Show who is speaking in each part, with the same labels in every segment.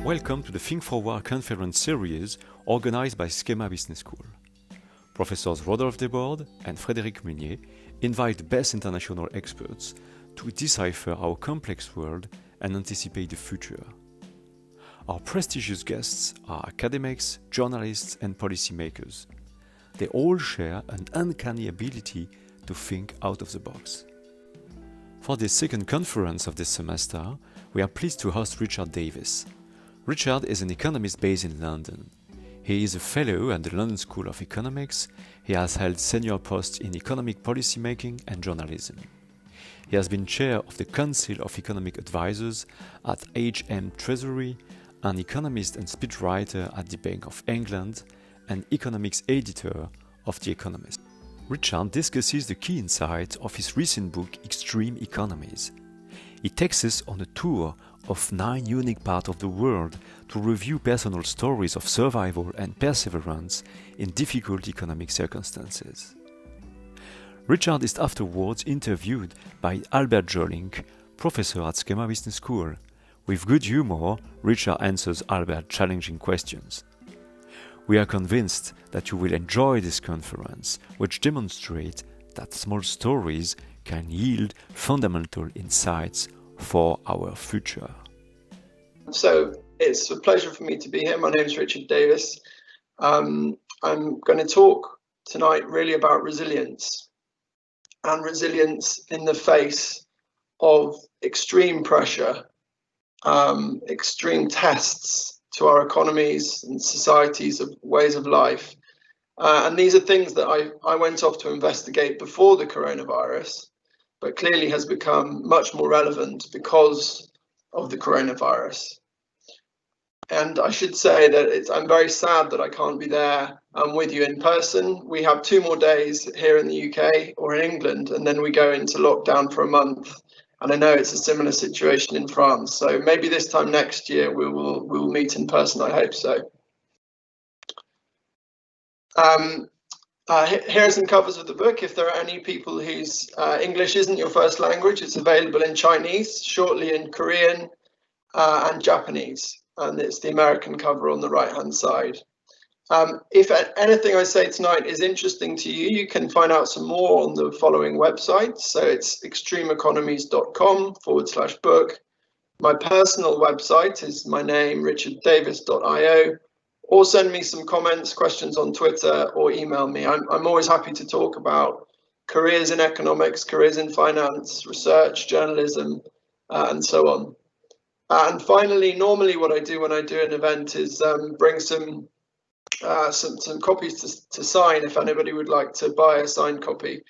Speaker 1: Welcome to the Think Forward conference series organized by SKEMA Business School. Professors Rodolphe Desbordes and Frédéric Meunier invite the best international experts to decipher our complex world and anticipate the future. Our prestigious guests are academics, journalists, and policymakers. They all share an uncanny ability to think out of the box. For this second conference of this semester, we are pleased to host Richard Davies. Richard is an economist based in London. He is a fellow at the London School of Economics. He has held senior posts in economic policymaking and journalism. He has been chair of the Council of Economic Advisors at HM Treasury, an economist and speechwriter at the Bank of England, and economics editor of The Economist. Richard discusses the key insights of his recent book, Extreme Economies. He takes us on a tour of 9 unique parts of the world to review personal stories of survival and perseverance in difficult economic circumstances. Richard is afterwards interviewed by Albert Jolink, professor at SKEMA Business School. With good humor, Richard answers Albert's challenging questions. We are convinced that you will enjoy this conference, which demonstrates that small stories can yield fundamental insights for our future.
Speaker 2: So it's a pleasure for me to be here. My name is Richard Davies. I'm going to talk tonight really about resilience and resilience in the face of extreme pressure, extreme tests to our economies and societies of ways of life. And these are things that I went off to investigate before the coronavirus, but clearly has become much more relevant because of the coronavirus. And I should say that I'm very sad that I can't be there with you in person. We have 2 more days here in the UK or in England, and then we go into lockdown for a month. And I know it's a similar situation in France. So maybe this time next year we will meet in person. I hope so. Here are some covers of the book. If there are any people whose English isn't your first language, it's available in Chinese, shortly in Korean and Japanese. And it's the American cover on the right-hand side. If anything I say tonight is interesting to you, you can find out some more on the following websites. So it's extremeeconomies.com/book. My personal website is my name, richarddavis.io. Or send me some comments, questions on Twitter, or email me. I'm always happy to talk about careers in economics, careers in finance, research, journalism, and so on. And finally, normally what I do when I do an event is bring some copies to sign if anybody would like to buy a signed copy.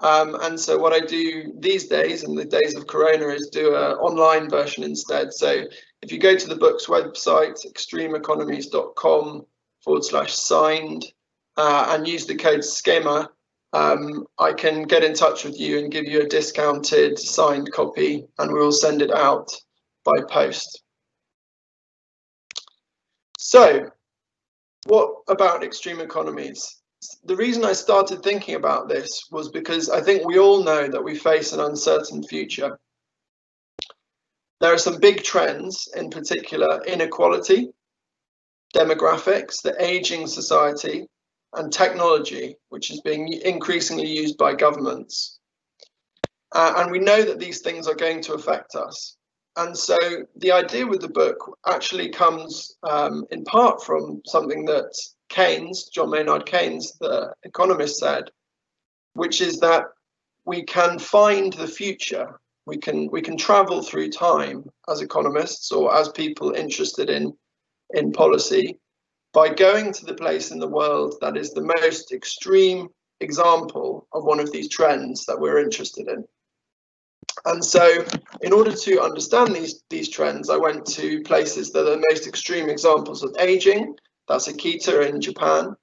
Speaker 2: And so what I do these days, in the days of Corona, is do an online version instead. So if you go to the book's website, extremeeconomies.com/signed, and use the code SKEMA, I can get in touch with you and give you a discounted signed copy, and we will send it out by post. So, what about extreme economies? The reason I started thinking about this was because I think we all know that we face an uncertain future. There are some big trends, in particular inequality, demographics, the aging society, and technology, which is being increasingly used by governments. And we know that these things are going to affect us. And so the idea with the book actually comes in part from something that John Maynard Keynes, the economist, said, which is that we can find the future. We can travel through time as economists or as people interested in policy by going to the place in the world that is the most extreme example of one of these trends that we're interested in. And so in order to understand these trends, I went to places that are the most extreme examples of aging. That's Akita in Japan,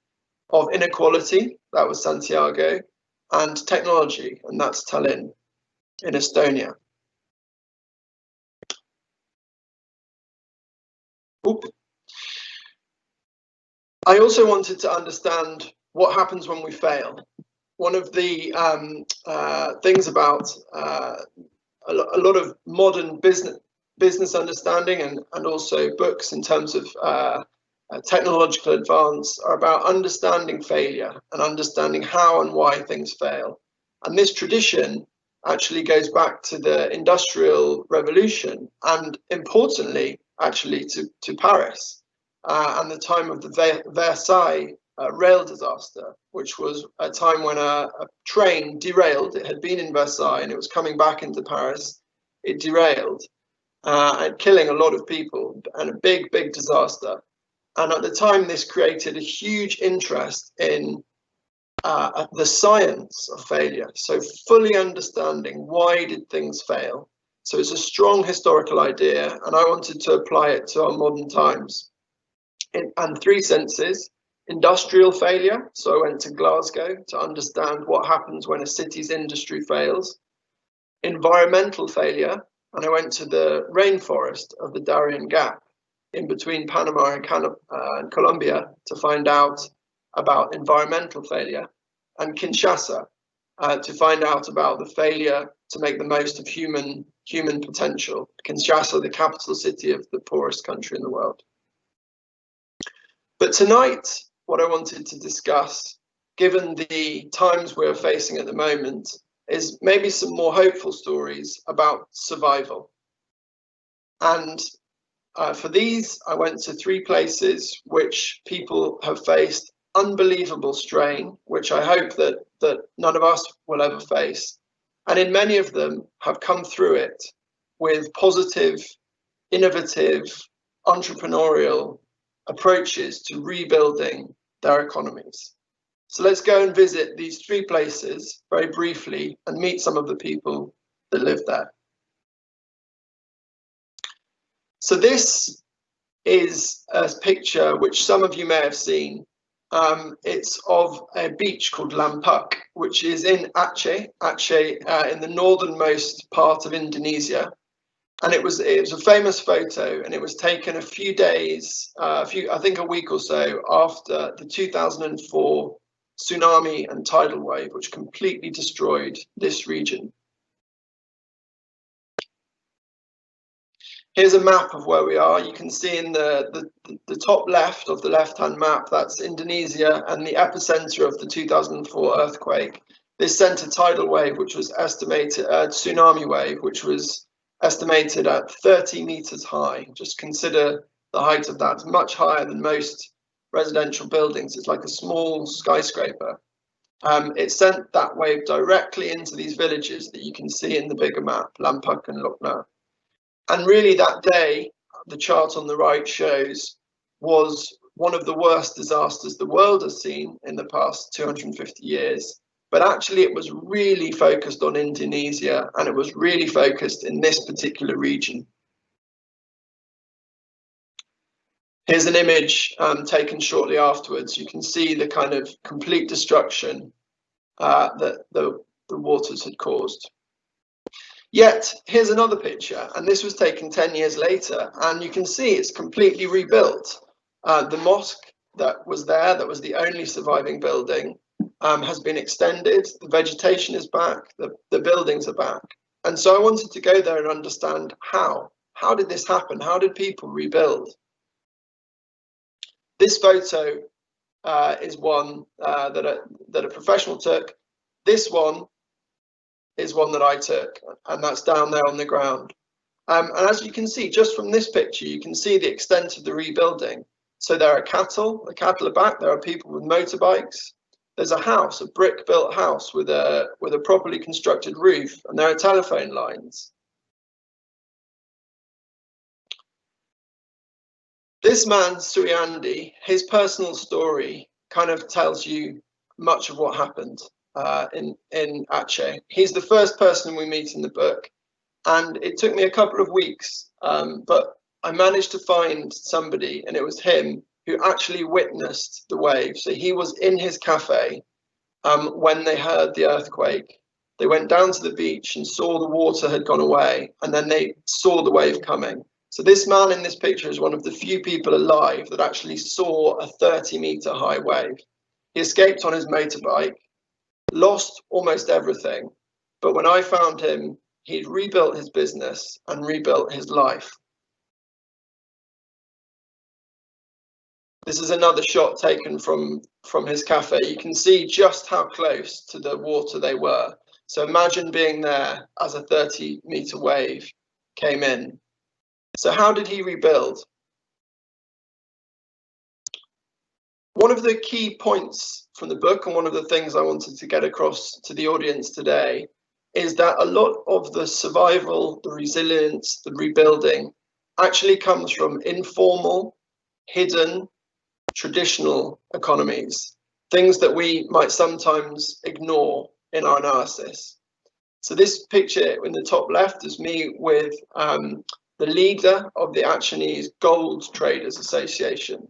Speaker 2: of inequality, that was Santiago, and technology, and that's Tallinn in Estonia. I also wanted to understand what happens when we fail. One of the things about a lot of modern business understanding and also books in terms of technological advance are about understanding failure and understanding how and why things fail. And this tradition actually goes back to the Industrial Revolution and, importantly, actually to Paris and the time of the Versailles rail disaster, which was a time when a train derailed. It had been in Versailles and it was coming back into Paris. It derailed and killing a lot of people, and a big disaster. And at the time, this created a huge interest in the science of failure. So fully understanding why did things fail. So it's a strong historical idea, and I wanted to apply it to our modern times. And three senses: industrial failure. So I went to Glasgow to understand what happens when a city's industry fails. Environmental failure, and I went to the rainforest of the Darien Gap in between Panama and Colombia to find out about environmental failure, and Kinshasa to find out about the failure to make the most of human potential. Kinshasa, the capital city of the poorest country in the world. But tonight, what I wanted to discuss, given the times we're facing at the moment, is maybe some more hopeful stories about survival. And for these, I went to three places which people have faced unbelievable strain, which I hope that none of us will ever face. And in many of them have come through it with positive, innovative, entrepreneurial approaches to rebuilding their economies. So let's go and visit these three places very briefly and meet some of the people that live there. So this is a picture which some of you may have seen. It's of a beach called Lampuk, which is in Aceh, in the northernmost part of Indonesia. And it was a famous photo, and it was taken a few days, I think a week or so after the 2004 tsunami and tidal wave, which completely destroyed this region. Here's a map of where we are. You can see in the top left of the left-hand map, that's Indonesia and the epicenter of the 2004 earthquake. This sent a tidal wave, which was estimated, tsunami wave, which was estimated at 30 meters high. Just consider the height of that. It's much higher than most residential buildings. It's like a small skyscraper. It sent that wave directly into these villages that you can see in the bigger map, Lampuk and Lokna. And really that day, the chart on the right shows, was one of the worst disasters the world has seen in the past 250 years. But actually it was really focused on Indonesia, and it was really focused in this particular region. Here's an image taken shortly afterwards. You can see the kind of complete destruction that the waters had caused. Yet, here's another picture, and this was taken 10 years later, and you can see it's completely rebuilt. The mosque that was there, that was the only surviving building, has been extended, the vegetation is back, the buildings are back. And so I wanted to go there and understand how. How did this happen? How did people rebuild? This photo is one that a professional took. This one is one that I took, and that's down there on the ground. And as you can see, just from this picture, you can see the extent of the rebuilding. So there are cattle, the cattle are back, there are people with motorbikes. There's a house, a brick-built house with a properly constructed roof, and there are telephone lines. This man, Suyandi, his personal story kind of tells you much of what happened in Aceh. He's the first person we meet in the book, and it took me a couple of weeks, but I managed to find somebody, and it was him, who actually witnessed the wave. So he was in his cafe when they heard the earthquake. They went down to the beach and saw the water had gone away, and then they saw the wave coming. So this man in this picture is one of the few people alive that actually saw a 30-meter high wave. He escaped on his motorbike, lost almost everything, but when I found him, he'd rebuilt his business and rebuilt his life. This is another shot taken from his cafe. You can see just how close to the water they were. So imagine being there as a 30-meter wave came in. So how did he rebuild? One of the key points from the book, and one of the things I wanted to get across to the audience today, is that a lot of the survival, the resilience, the rebuilding actually comes from informal, hidden, traditional economies, things that we might sometimes ignore in our analysis. So this picture in the top left is me with the leader of the Achenese Gold Traders Association.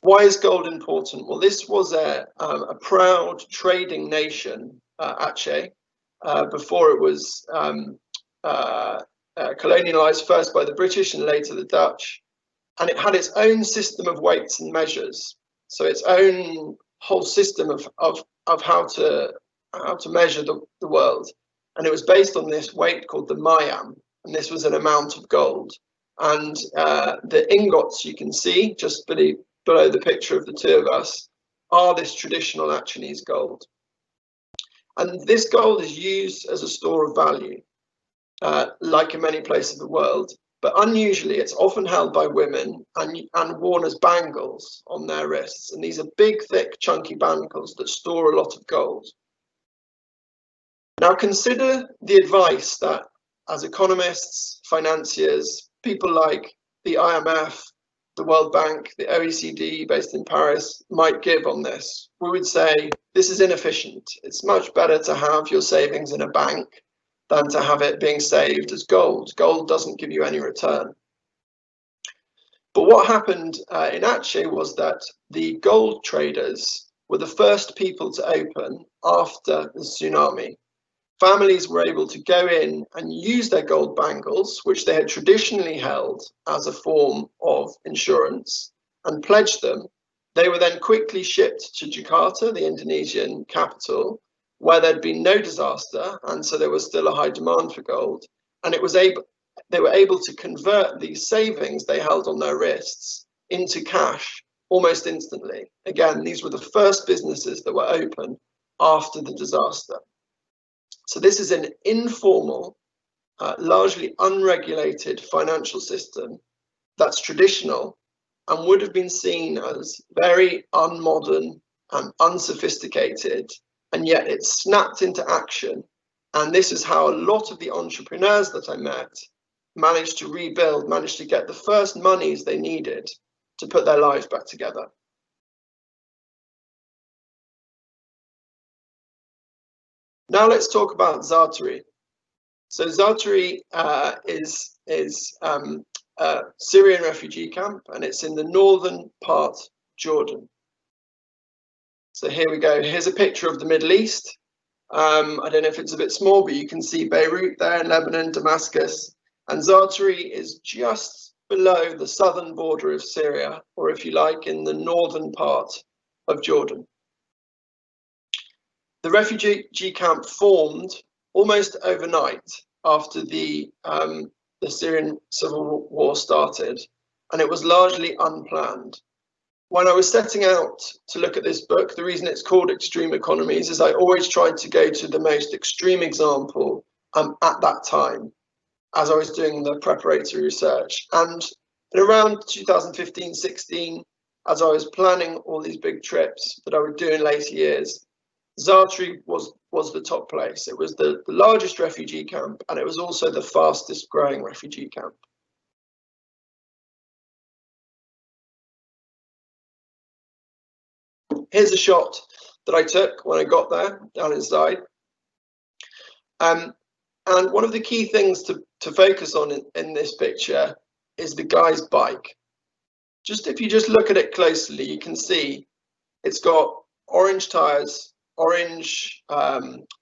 Speaker 2: Why is gold important? Well, this was a proud trading nation, Aceh, before it was colonialized first by the British and later the Dutch. And it had its own system of weights and measures. So its own whole system of how to measure the world. And it was based on this weight called the mayam. And this was an amount of gold. And the ingots you can see just below the picture of the two of us are this traditional Achenese gold. And this gold is used as a store of value, like in many places of the world. But unusually, it's often held by women and worn as bangles on their wrists. And these are big, thick, chunky bangles that store a lot of gold. Now consider the advice that as economists, financiers, people like the IMF, the World Bank, the OECD based in Paris might give on this. We would say, this is inefficient. It's much better to have your savings in a bank than to have it being saved as gold. Gold doesn't give you any return. But what happened in Aceh was that the gold traders were the first people to open after the tsunami. Families were able to go in and use their gold bangles, which they had traditionally held as a form of insurance, and pledge them. They were then quickly shipped to Jakarta, the Indonesian capital, where there'd been no disaster, and so there was still a high demand for gold. And they were able to convert these savings they held on their wrists into cash almost instantly. Again, these were the first businesses that were open after the disaster. So this is an informal, largely unregulated financial system that's traditional and would have been seen as very unmodern and unsophisticated, and yet it snapped into action. And this is how a lot of the entrepreneurs that I met managed to rebuild, managed to get the first monies they needed to put their lives back together. Now let's talk about Zaatari. So Zaatari is a Syrian refugee camp, and it's in the northern part, Jordan. So here we go. Here's a picture of the Middle East. I don't know if it's a bit small, but you can see Beirut there in Lebanon, Damascus. And Zaatari is just below the southern border of Syria, or if you like, in the northern part of Jordan. The refugee camp formed almost overnight after the Syrian civil war started, and it was largely unplanned. When I was setting out to look at this book, the reason it's called Extreme Economies is I always tried to go to the most extreme example at that time, as I was doing the preparatory research. And in around 2015-16, as I was planning all these big trips that I would do in later years, Zaatari was the top place. It was the largest refugee camp, and it was also the fastest growing refugee camp. Here's a shot that I took when I got there, down inside. And one of the key things to focus on in this picture is the guy's bike. If you just look at it closely, you can see it's got orange tires, orange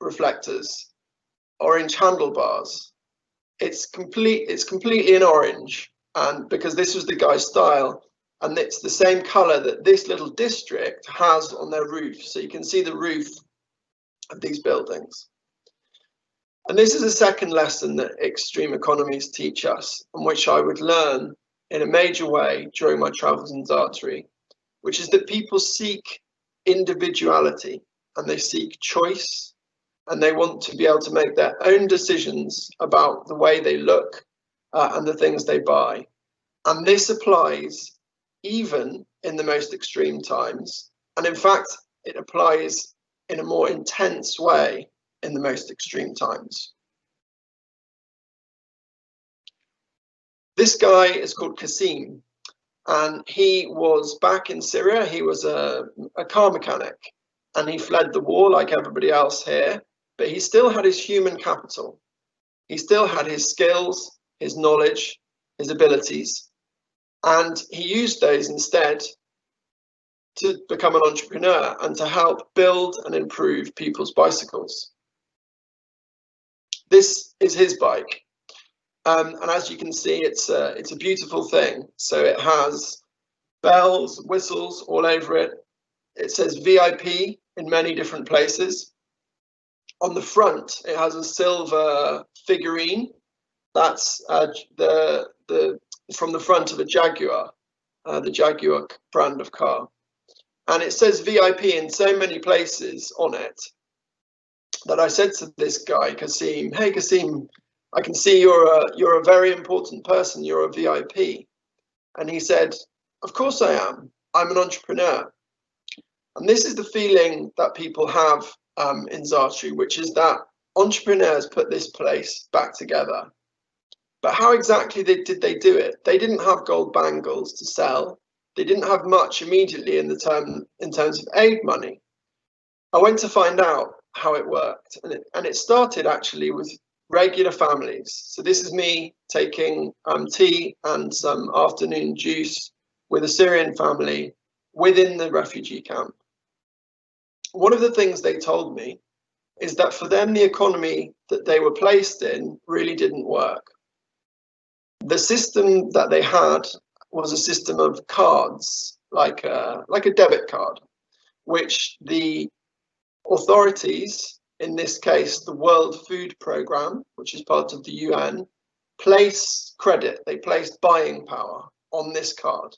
Speaker 2: reflectors, orange handlebars. It's completely in orange, and because this was the guy's style, and it's the same color that this little district has on their roof. So you can see the roof of these buildings. And this is a second lesson that extreme economies teach us, and which I would learn in a major way during my travels in Zaatari, which is that people seek individuality and they seek choice, and they want to be able to make their own decisions about the way they look and the things they buy. And this applies even in the most extreme times. And in fact, it applies in a more intense way in the most extreme times. This guy is called Qasim, and he was back in Syria. He was a car mechanic, and he fled the war like everybody else here, but he still had his human capital. He still had his skills, his knowledge, his abilities, and he used those instead to become an entrepreneur and to help build and improve people's bicycles. This is his bike, and as you can see, it's a beautiful thing. So it has bells, whistles all over it. It says VIP in many different places. On the front, it has a silver figurine. That's from the front of a Jaguar, the Jaguar brand of car. And it says VIP in so many places on it that I said to this guy, Qasim, hey Qasim, I can see you're a very important person, you're a VIP. And he said, of course I am, I'm an entrepreneur. And this is the feeling that people have in Zaatari, which is that entrepreneurs put this place back together. But how exactly did they do it? They didn't have gold bangles to sell. They didn't have much immediately in terms of aid money. I went to find out how it worked, and it started actually with regular families. So this is me taking tea and some afternoon juice with a Syrian family within the refugee camp. One of the things they told me is that for them, the economy that they were placed in really didn't work. The system that they had was a system of cards, like a debit card, which the authorities, in this case the World Food Programme, which is part of the UN, place credit, they placed buying power on this card.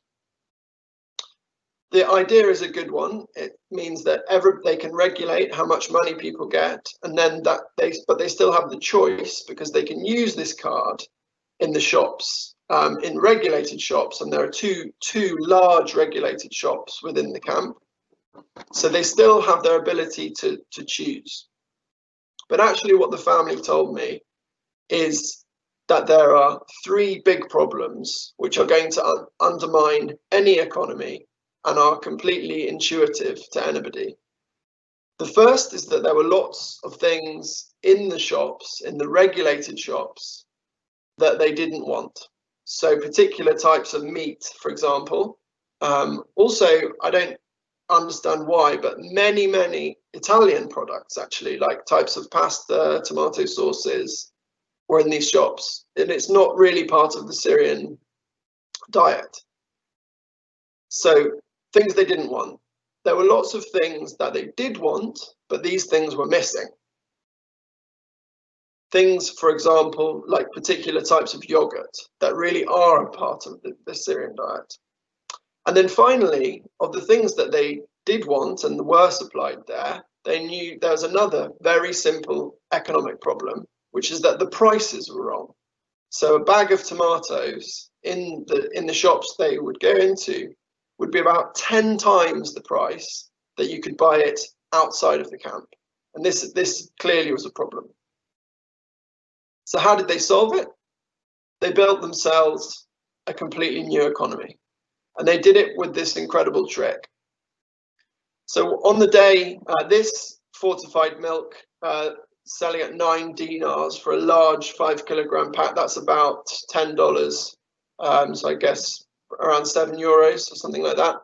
Speaker 2: The idea is a good one. It means that they can regulate how much money people get, and then but they still have the choice, because they can use this card in the shops, in regulated shops, and there are two large regulated shops within the camp. So they still have their ability to choose. But actually what the family told me is that there are three big problems which are going to undermine any economy and are completely intuitive to anybody. The first is that there were lots of things in the shops, in the regulated shops, that they didn't want. So particular types of meat, for example. Also, I don't understand why, but many Italian products, actually, like types of pasta, tomato sauces, were in these shops. And it's not really part of the Syrian diet. So things they didn't want. There were lots of things that they did want, but these things were missing. Things, for example, like particular types of yogurt that really are a part of the Syrian diet. And then finally, of the things that they did want and were supplied there, they knew there was another very simple economic problem, which is that the prices were wrong. So a bag of tomatoes in the shops they would go into would be about 10 times the price that you could buy it outside of the camp. And this clearly was a problem. So how did they solve it? They built themselves a completely new economy. And they did it with this incredible trick. So on the day, this fortified milk selling at 9 dinars for a large 5 kilogram pack, that's about $10. So I guess around €7 or something like that.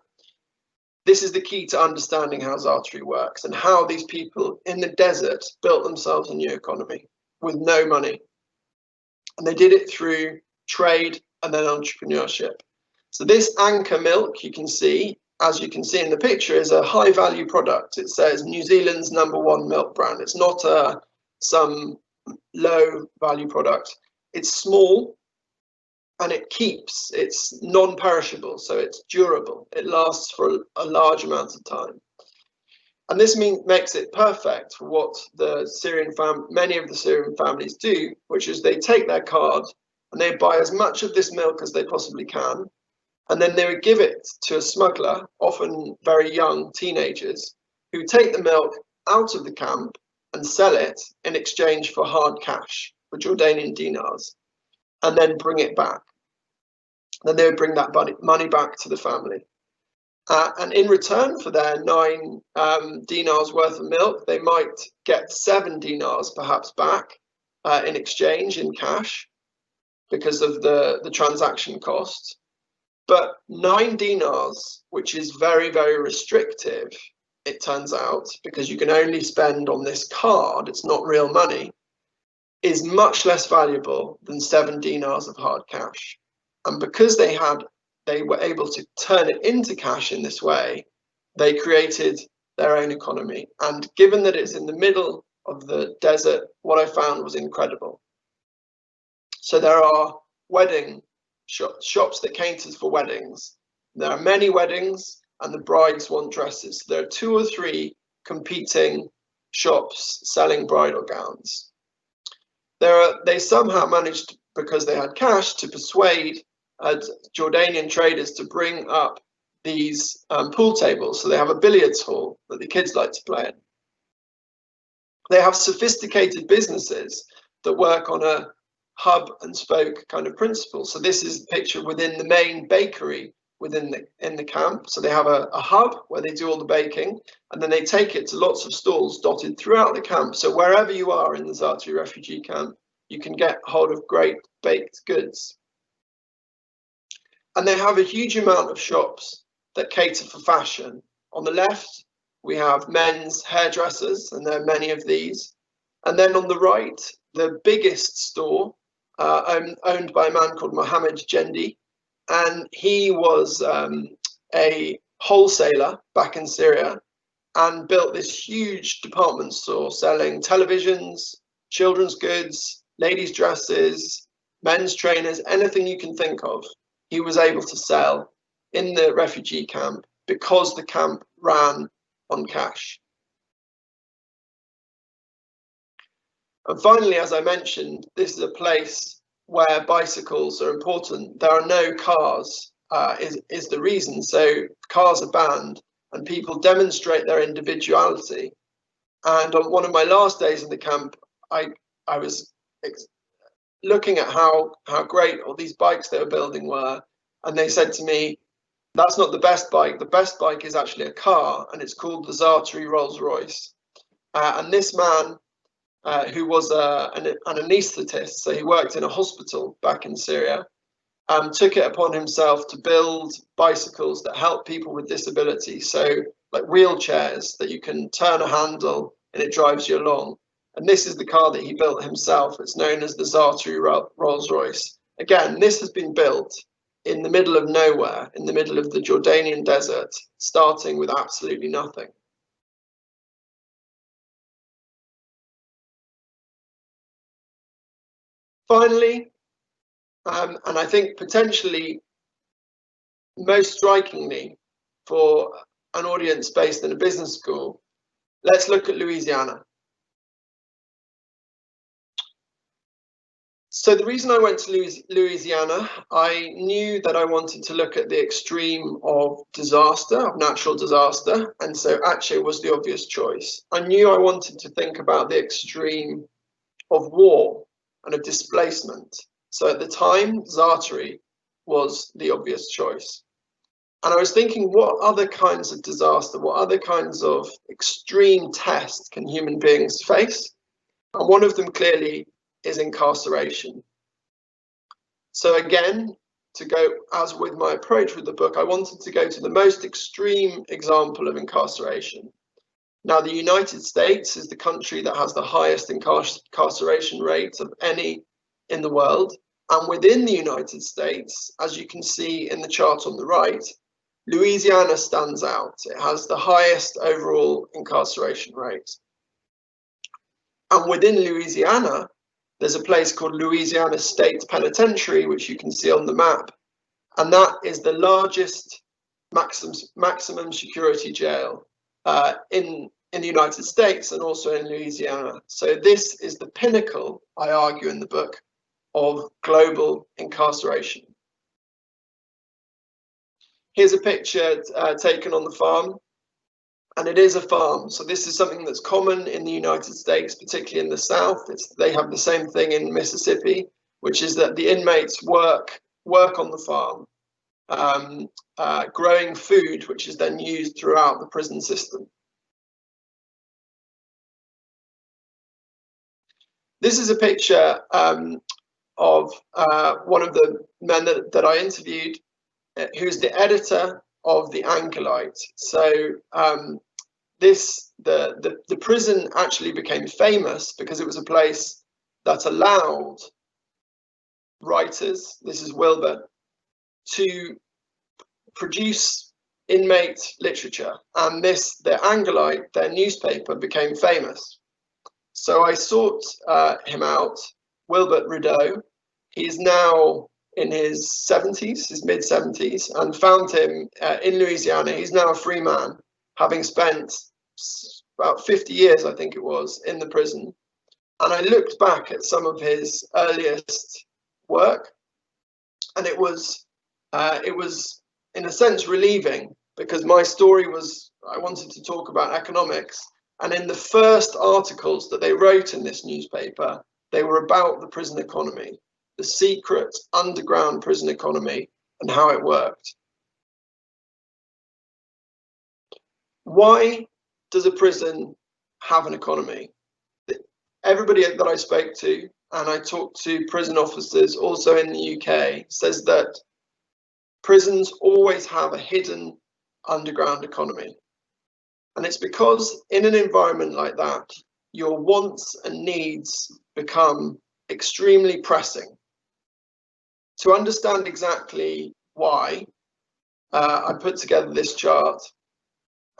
Speaker 2: This is the key to understanding how Zaatari works and how these people in the desert built themselves a new economy with no money. And they did it through trade and then entrepreneurship. So this Anchor milk, you can see, as you can see in the picture, is a high value product. It says New Zealand's #1 milk brand. It's not some low value product. It's small and it's non-perishable, so it's durable. It lasts for a large amount of time. And this makes it perfect for what many of the Syrian families do, which is they take their card and they buy as much of this milk as they possibly can, and then they would give it to a smuggler, often very young teenagers, who take the milk out of the camp and sell it in exchange for hard cash, for Jordanian dinars, and then bring it back. Then they would bring that money back to the family. And in return for their 9 dinars worth of milk, they might get 7 dinars perhaps back in exchange in cash because of the transaction cost. But 9 dinars, which is very, very restrictive, it turns out, because you can only spend on this card, it's not real money, is much less valuable than 7 dinars of hard cash. And because they were able to turn it into cash in this way, they created their own economy. And given that it's in the middle of the desert, what I found was incredible. So there are wedding shops that caters for weddings. There are many weddings and the brides want dresses. So there are 2 or 3 competing shops selling bridal gowns. They somehow managed, because they had cash, to persuade Jordanian traders to bring up these pool tables. So they have a billiards hall that the kids like to play in. They have sophisticated businesses that work on a hub and spoke kind of principle. So this is a picture within the main bakery in the camp. So they have a hub where they do all the baking, and then they take it to lots of stalls dotted throughout the camp. So wherever you are in the Zaatari refugee camp, you can get hold of great baked goods. And they have a huge amount of shops that cater for fashion. On the left, we have men's hairdressers, and there are many of these. And then on the right, the biggest store, owned by a man called Mohammed Jendi. And he was a wholesaler back in Syria and built this huge department store selling televisions, children's goods, ladies' dresses, men's trainers, anything you can think of. He was able to sell in the refugee camp because the camp ran on cash. And finally, as I mentioned, this is a place where bicycles are important. There are no cars, is the reason. So cars are banned and people demonstrate their individuality. And on one of my last days in the camp, I was looking at how great all these bikes they were building were. And they said to me, that's not the best bike. The best bike is actually a car, and it's called the Zaatari Rolls Royce. And this man, who was an anaesthetist, so he worked in a hospital back in Syria, took it upon himself to build bicycles that help people with disability. So like wheelchairs that you can turn a handle and it drives you along. And this is the car that he built himself. It's known as the Zaatari Rolls Royce. Again, this has been built in the middle of nowhere, in the middle of the Jordanian desert, starting with absolutely nothing. Finally, and I think potentially most strikingly for an audience based in a business school, let's look at Louisiana. So the reason I went to Louisiana, I knew that I wanted to look at the extreme of disaster, of natural disaster, and so Aceh was the obvious choice. I knew I wanted to think about the extreme of war and of displacement. So at the time, Zaatari was the obvious choice. And I was thinking, what other kinds of disaster, what other kinds of extreme tests can human beings face? And one of them clearly is incarceration. So again, to go as with my approach with the book, I wanted to go to the most extreme example of incarceration. Now, the United States is the country that has the highest incarceration rate of any in the world. And within the United States, as you can see in the chart on the right, Louisiana stands out. It has the highest overall incarceration rate. And within Louisiana, there's a place called Louisiana State Penitentiary, which you can see on the map. And that is the largest maximum security jail in the United States and also in Louisiana. So this is the pinnacle, I argue in the book, of global incarceration. Here's a picture taken on the farm, and it is a farm. So this is something that's common in the United States, particularly in the South. They have the same thing in Mississippi, which is that the inmates work on the farm, growing food, which is then used throughout the prison system. This is a picture of one of the men that I interviewed, who's the editor of the Anchorite. So the prison actually became famous because it was a place that allowed writers, this is Wilbur, to produce inmate literature, and the Anchorite, their newspaper, became famous. So I sought him out, Wilbert Rideau. He's now in his 70s, his mid-70s, and found him in Louisiana. He's now a free man, having spent about 50 years, I think it was, in the prison. And I looked back at some of his earliest work, and it was in a sense relieving, because my story was, I wanted to talk about economics, and in the first articles that they wrote in this newspaper, they were about the prison economy, the secret underground prison economy, and how it worked. Why does a prison have an economy? Everybody that I spoke to, and I talked to prison officers also in the UK, says that prisons always have a hidden underground economy. And it's because in an environment like that, your wants and needs become extremely pressing. To understand exactly why, I put together this chart.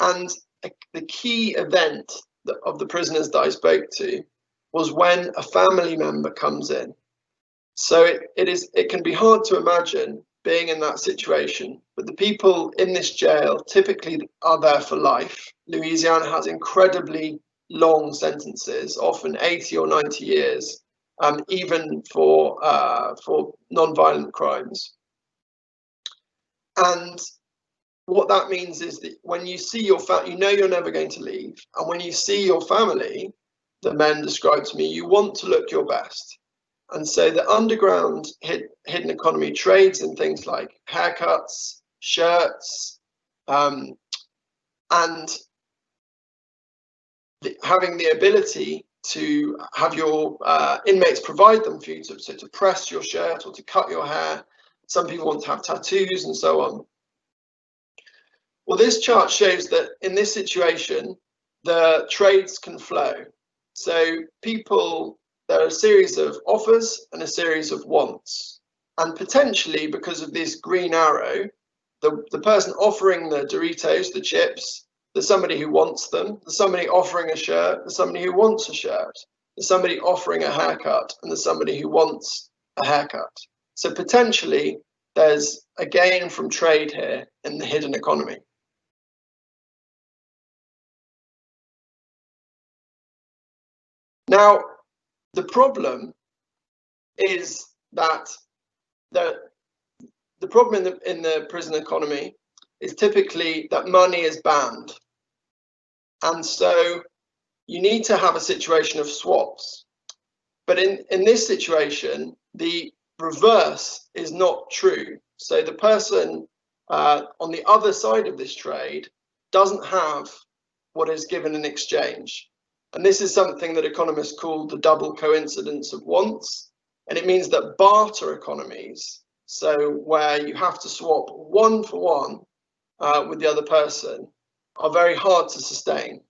Speaker 2: And the key event of the prisoners that I spoke to was when a family member comes in. So it can be hard to imagine being in that situation, but the people in this jail typically are there for life. Louisiana has incredibly long sentences, often 80 or 90 years, even for non-violent crimes. And what that means is that when you see your family, you know you're never going to leave. And when you see your family, the men described to me, you want to look your best. And so the underground hidden economy trades in things like haircuts, shirts, and having the ability to have your inmates provide them for you to press your shirt or to cut your hair. Some people want to have tattoos and so on. Well, this chart shows that in this situation, the trades can flow. So there are a series of offers and a series of wants. And potentially, because of this green arrow, the person offering the Doritos, the chips, there's somebody who wants them, there's somebody offering a shirt, there's somebody who wants a shirt, there's somebody offering a haircut, and there's somebody who wants a haircut. So potentially, there's a gain from trade here in the hidden economy. Now, the problem is that the problem in the prison economy is typically that money is banned. And so you need to have a situation of swaps. But in this situation, the reverse is not true. So the person on the other side of this trade doesn't have what is given in exchange. And this is something that economists call the double coincidence of wants. And it means that barter economies, so where you have to swap one for one with the other person, are very hard to sustain.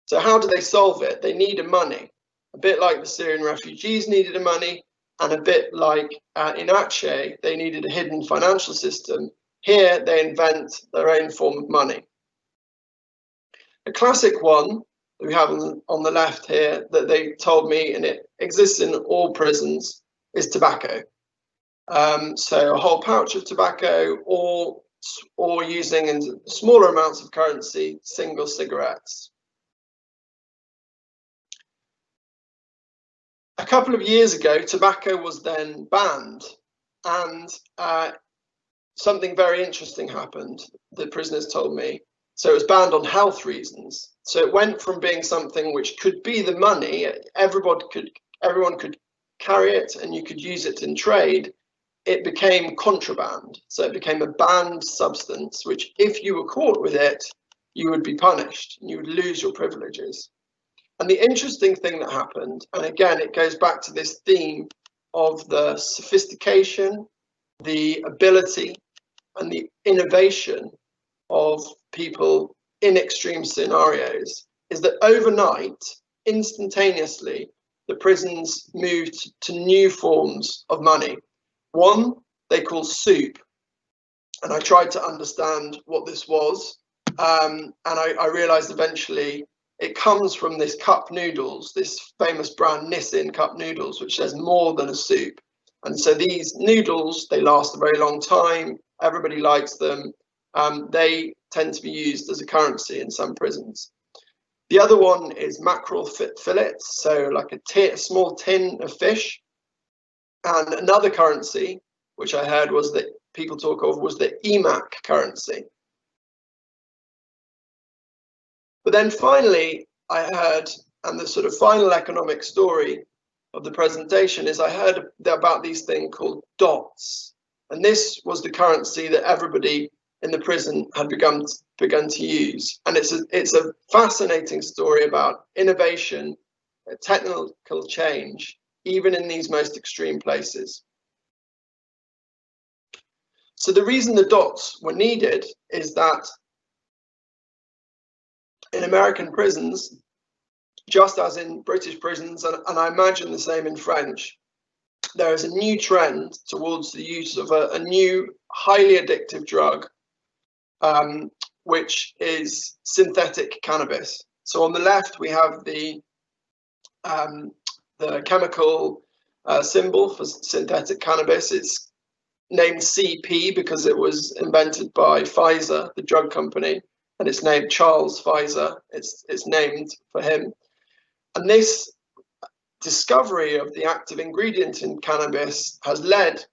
Speaker 2: So how do they solve it? They need a money, a bit like the Syrian refugees needed a money, and a bit like in Aceh, they needed a hidden financial system. Here, they invent their own form of money. A classic one that we have on the left here that they told me, and it exists in all prisons, is tobacco. So a whole pouch of tobacco, or using in smaller amounts of currency, single cigarettes. A couple of years ago, tobacco was then banned, and something very interesting happened, the prisoners told me. So it was banned on health reasons. So it went from being something which could be the money, everyone could carry it and you could use it in trade. It became contraband. So it became a banned substance, which if you were caught with it, you would be punished and you would lose your privileges. And the interesting thing that happened, and again, it goes back to this theme of the sophistication, the ability, and the innovation of people in extreme scenarios, is that overnight, instantaneously, the prisons moved to new forms of money. One they call soup, and I tried to understand what this was, and I realized eventually it comes from this cup noodles, this famous brand Nissin cup noodles, which says more than a soup. And so these noodles, they last a very long time. Everybody likes them. They tend to be used as a currency in some prisons. The other one is mackerel fillets, so like a small tin of fish. And another currency, which I heard was that people talk of, was the EMAC currency. But then finally, I heard, and the sort of final economic story of the presentation is I heard about these things called dots. And this was the currency that everybody in the prison had begun to use. And it's a fascinating story about innovation, technical change, even in these most extreme places. So the reason the dots were needed is that in American prisons, just as in British prisons, and I imagine the same in French, there is a new trend towards the use of a new highly addictive drug, which is synthetic cannabis. So on the left, we have the chemical symbol for synthetic cannabis. It's named CP because it was invented by Pfizer, the drug company, and it's named Charles Pfizer. It's named for him. And this discovery of the active ingredient in cannabis has led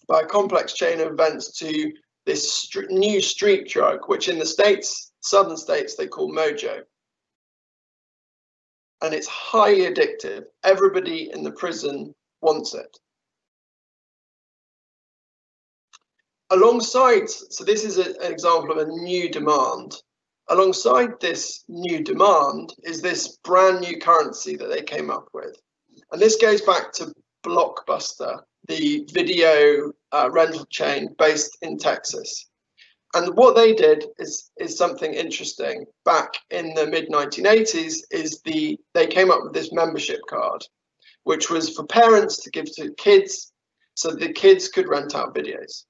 Speaker 2: by a complex chain of events to this new street drug, which in the states, southern states, they call Mojo. And it's highly addictive. Everybody in the prison wants it. Alongside, so this is an example of a new demand. Alongside this new demand is this brand new currency that they came up with. And this goes back to Blockbuster, the video rental chain based in Texas. And what they did is something interesting. Back in the mid-1980s, they came up with this membership card, which was for parents to give to kids so the kids could rent out videos.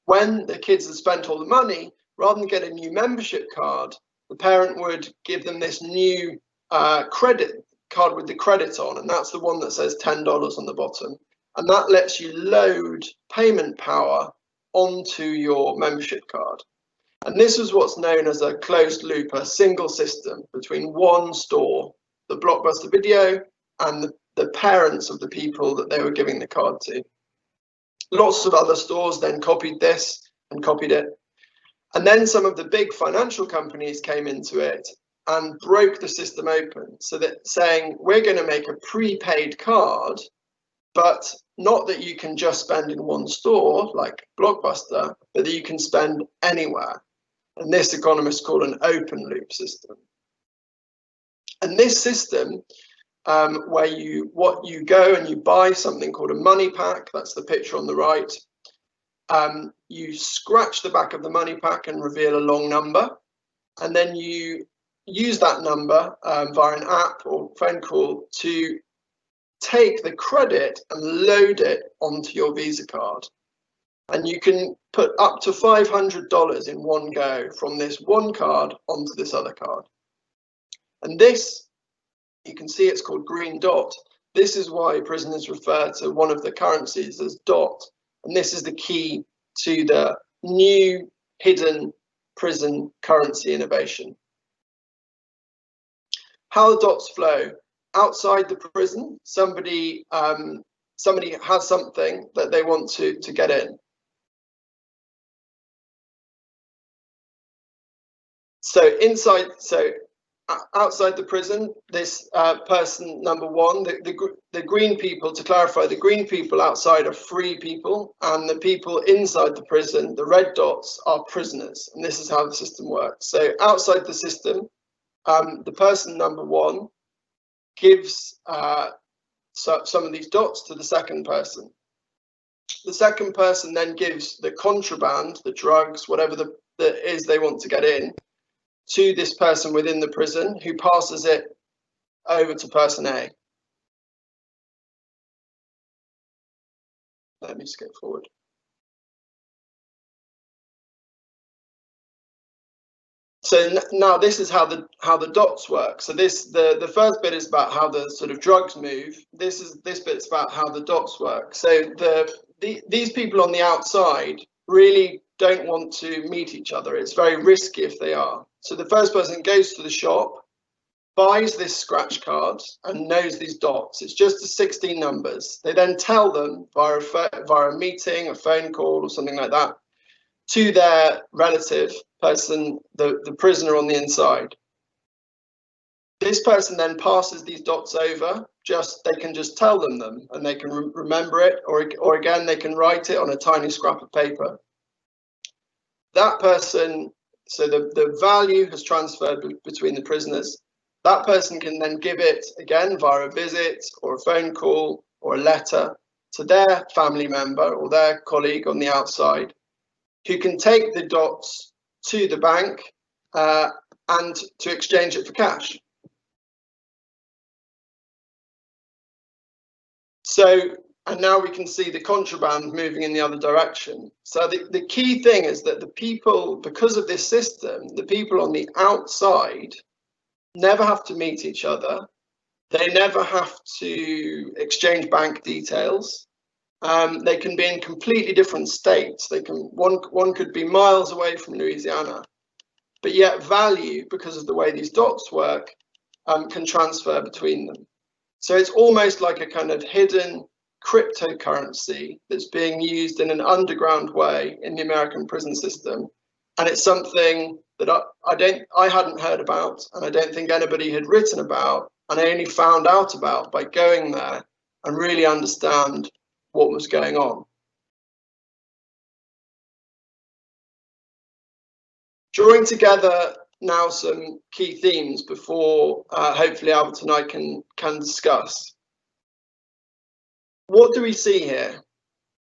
Speaker 2: When the kids had spent all the money, rather than get a new membership card, the parent would give them this new credit card with the credit on, and that's the one that says $10 on the bottom. And that lets you load payment power onto your membership card. And this is what's known as a closed loop, a single system between one store, the Blockbuster Video, and the parents of the people that they were giving the card to. Lots of other stores then copied this and copied it. And then some of the big financial companies came into it and broke the system open, so that saying, we're going to make a prepaid card, but not that you can just spend in one store like Blockbuster, but that you can spend anywhere. And this economists call an open loop system. And this system, where you go and you buy something called a money pack, that's the picture on the right. You scratch the back of the money pack and reveal a long number, and then you use that number via an app or phone call to take the credit and load it onto your Visa card. And you can put up to $500 in one go from this one card onto this other card. And this, you can see it's called green dot. This is why prisoners refer to one of the currencies as dot. And this is the key to the new hidden prison currency innovation. How the dots flow. Outside the prison, somebody has something that they want to get in. Outside the prison, this person number one, the green people, to clarify, the green people outside are free people, and the people inside the prison, the red dots, are prisoners. And this is how the system works. So outside the system, the person number one gives some of these dots to the second person. The second person then gives the contraband, the drugs, whatever that is they want to get in, to this person within the prison, who passes it over to person A. Let me skip forward. So now this is how the dots work. So the first bit is about how the sort of drugs move. This bit's about how the dots work. So these people on the outside really don't want to meet each other. It's very risky if they are. So the first person goes to the shop, buys this scratch card, and knows these dots. It's just the 16 numbers. They then tell them via a meeting, a phone call, or something like that, to their relative person, the prisoner on the inside. This person then passes these dots over. They can just tell them, and they can remember it, or again they can write it on a tiny scrap of paper. That person, so the value has transferred between the prisoners. That person can then give it again via a visit or a phone call or a letter to their family member or their colleague on the outside, who can take the dots to the bank and to exchange it for cash. And now we can see the contraband moving in the other direction. So the key thing is that the people, because of this system, the people on the outside never have to meet each other. They never have to exchange bank details. They can be in completely different states. One could be miles away from Louisiana, but yet value, because of the way these dots work, can transfer between them. So it's almost like a kind of hidden cryptocurrency that's being used in an underground way in the American prison system. And it's something that I hadn't heard about, and I don't think anybody had written about, and I only found out about by going there and really understand what was going on. Drawing together now some key themes before hopefully Albert and I can discuss. What do we see here?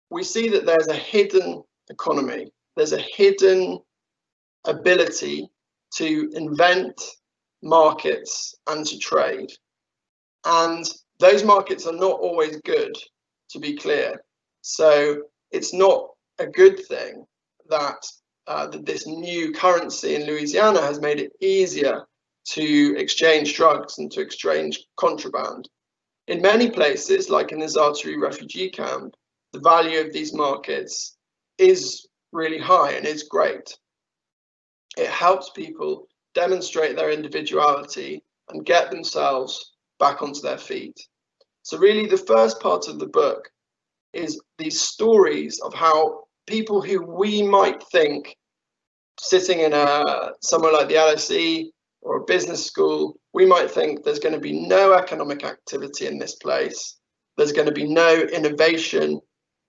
Speaker 2: We see that there's a hidden economy. There's a hidden ability to invent markets and to trade. And those markets are not always good, to be clear. So it's not a good thing that this new currency in Louisiana has made it easier to exchange drugs and to exchange contraband. In many places, like in the Zaatari refugee camp, the value of these markets is really high and is great. It helps people demonstrate their individuality and get themselves back onto their feet. So really the first part of the book is these stories of how people who we might think, sitting in somewhere like the LSE or a business school, we might think there's going to be no economic activity in this place. There's going to be no innovation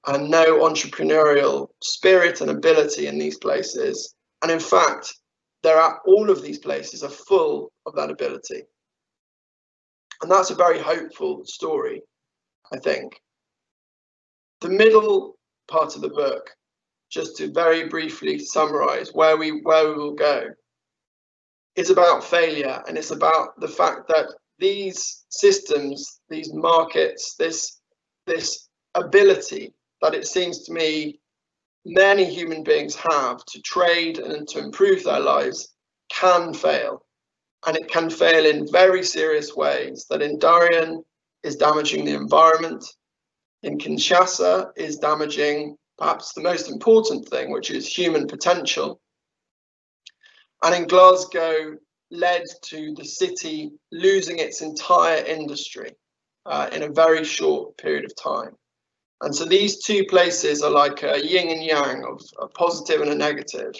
Speaker 2: and no entrepreneurial spirit and ability in these places. And in fact, all of these places are full of that ability. And that's a very hopeful story, I think. The middle part of the book, just to very briefly summarize where we will go, is about failure, and it's about the fact that these systems, these markets, this ability that it seems to me many human beings have to trade and to improve their lives can fail. and it can fail in very serious ways. That in Darien is damaging the environment, in Kinshasa is damaging perhaps the most important thing, which is human potential, and in Glasgow led to the city losing its entire industry in a very short period of time. And so these two places are like a yin and yang of a positive and a negative,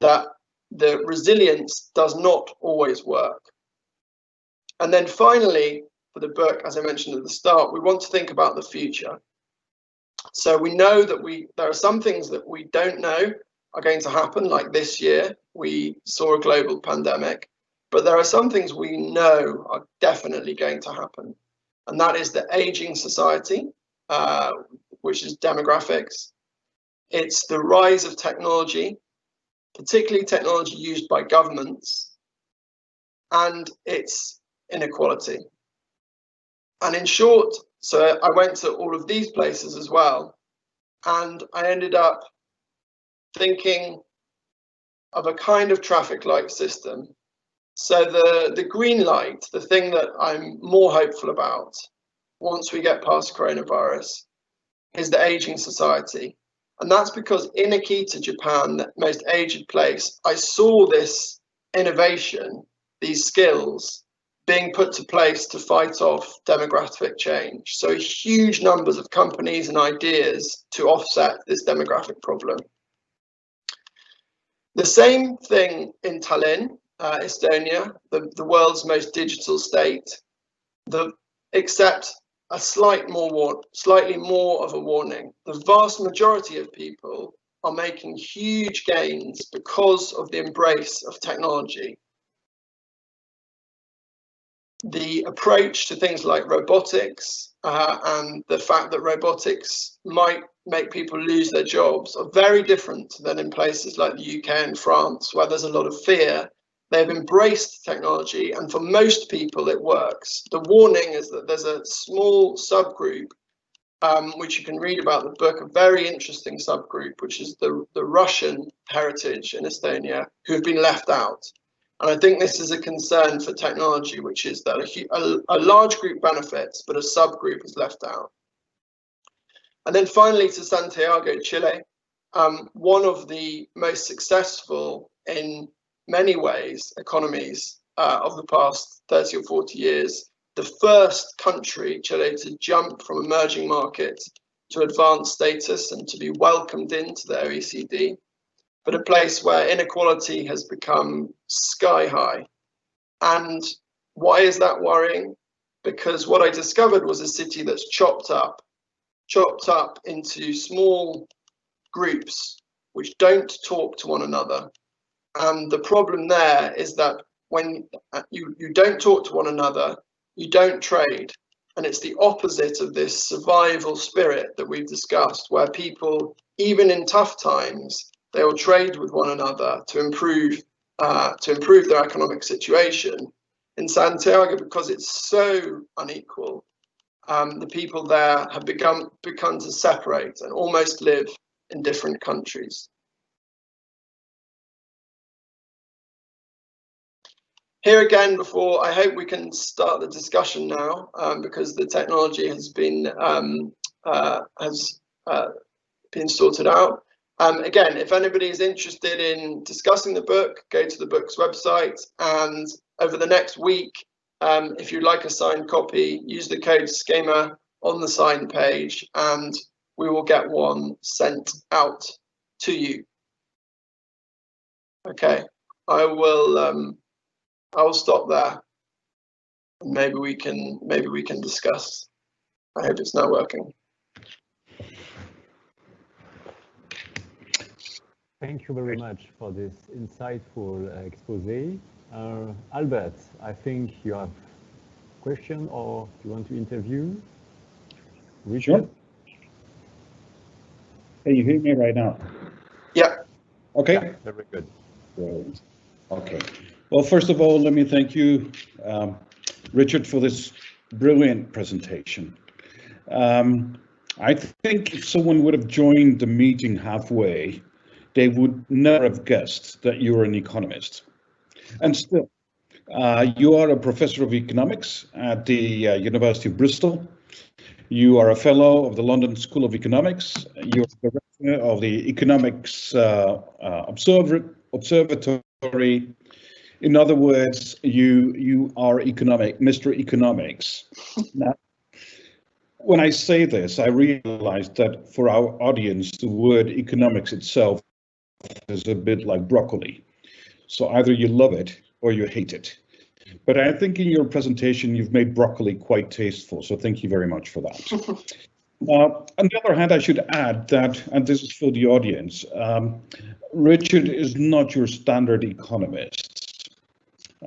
Speaker 2: that the resilience does not always work. And then finally, for the book, as I mentioned at the start, we want to think about the future. So we know that there are some things that we don't know are going to happen, like this year, we saw a global pandemic, but there are some things we know are definitely going to happen. And that is the aging society, which is demographics. It's the rise of technology, particularly technology used by governments, and it's inequality. And in short, so I went to all of these places as well, and I ended up thinking of a kind of traffic light system. So the green light, the thing that I'm more hopeful about once we get past coronavirus, is the aging society. And that's because in Akita, Japan, the most aged place, I saw this innovation, these skills being put to place to fight off demographic change. So huge numbers of companies and ideas to offset this demographic problem. The same thing in Tallinn, Estonia, the world's most digital state, except a slightly more of a warning. The vast majority of people are making huge gains because of the embrace of technology. The approach to things like robotics and the fact that robotics might make people lose their jobs are very different than in places like the UK and France, where there's a lot of fear. They've embraced technology, and for most people it works. The warning is that there's a small subgroup, which you can read about in the book, a very interesting subgroup, which is the Russian heritage in Estonia, who have been left out. And I think this is a concern for technology, which is that a large group benefits, but a subgroup is left out. And then finally to Santiago, Chile, one of the most successful in many ways economies of the past 30 or 40 years, the first country, Chile, to jump from emerging market to advanced status and to be welcomed into the OECD, but a place where inequality has become sky high. And why is that worrying? Because what I discovered was a city that's chopped up into small groups which don't talk to one another. And the problem there is that when you don't talk to one another, you don't trade. And it's the opposite of this survival spirit that we've discussed, where people, even in tough times, they will trade with one another to improve their economic situation. In Santiago, because it's so unequal, the people there have begun to separate and almost live in different countries. Here again, I hope we can start the discussion now, because the technology has been sorted out. Again, if anybody is interested in discussing the book, go to the book's website, and over the next week, if you'd like a signed copy, use the code SKEMA on the sign page, and we will get one sent out to you. Okay, I will stop there. Maybe we can discuss. I hope it's now working.
Speaker 3: Thank you very much for this insightful expose. Albert, I think you have a question, or you want to interview? Richard?
Speaker 4: Sure. Can you hear me right now?
Speaker 2: Yeah.
Speaker 4: Okay.
Speaker 3: Yeah, very good.
Speaker 4: Brilliant. Okay. Well, first of all, let me thank you, Richard, for this brilliant presentation. I think if someone would have joined the meeting halfway, they would never have guessed that you were an economist. And still, You are a professor of economics at the University of Bristol. You are a fellow of the London School of Economics. You are director of the Economics Observatory. In other words, you are Mr. Economics. Now, when I say this, I realize that for our audience, the word economics itself is a bit like broccoli. So either you love it or you hate it. But I think in your presentation, you've made broccoli quite tasteful. So thank you very much for that. On the other hand, I should add that, and this is for the audience, Richard is not your standard economist.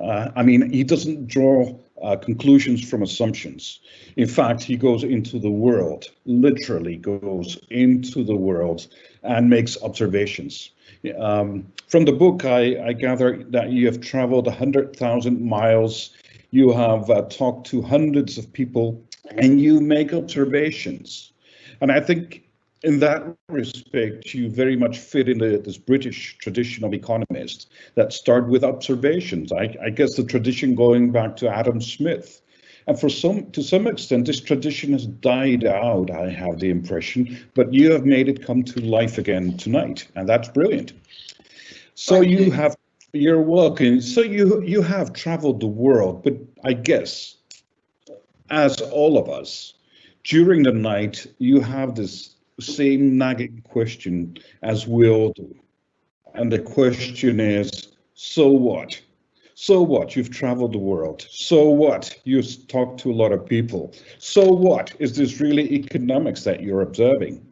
Speaker 4: I mean, he doesn't draw conclusions from assumptions. In fact, he goes into the world, literally goes into the world and makes observations. From the book, I gather that you have traveled 100,000 miles, you have talked to hundreds of people, and you make observations. And I think in that respect, you very much fit into this British tradition of economists that start with observations. I guess the tradition going back to Adam Smith. And to some extent, this tradition has died out, I have the impression, but you have made it come to life again tonight, and that's brilliant. So you're welcome. So you have traveled the world, but I guess, as all of us, during the night, you have this same nagging question as we all do. And the question is, so what? So what? You've traveled the world. So what? You've talked to a lot of people. So what? Is this really economics that you're observing?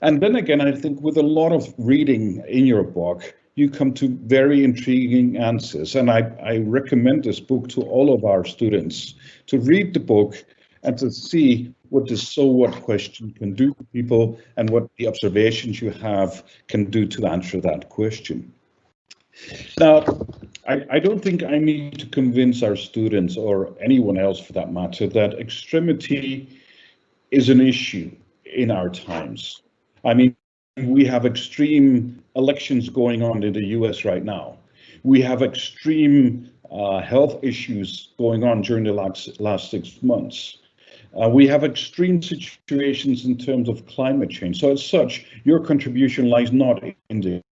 Speaker 4: And then again, I think with a lot of reading in your book, you come to very intriguing answers. And I recommend this book to all of our students to read the book and to see what the so what question can do to people and what the observations you have can do to answer that question. Now, I don't think I need to convince our students or anyone else for that matter that extremity is an issue in our times. I mean, we have extreme elections going on in the US right now. We have extreme health issues going on during the last 6 months. We have extreme situations in terms of climate change. So as such, your contribution lies not in the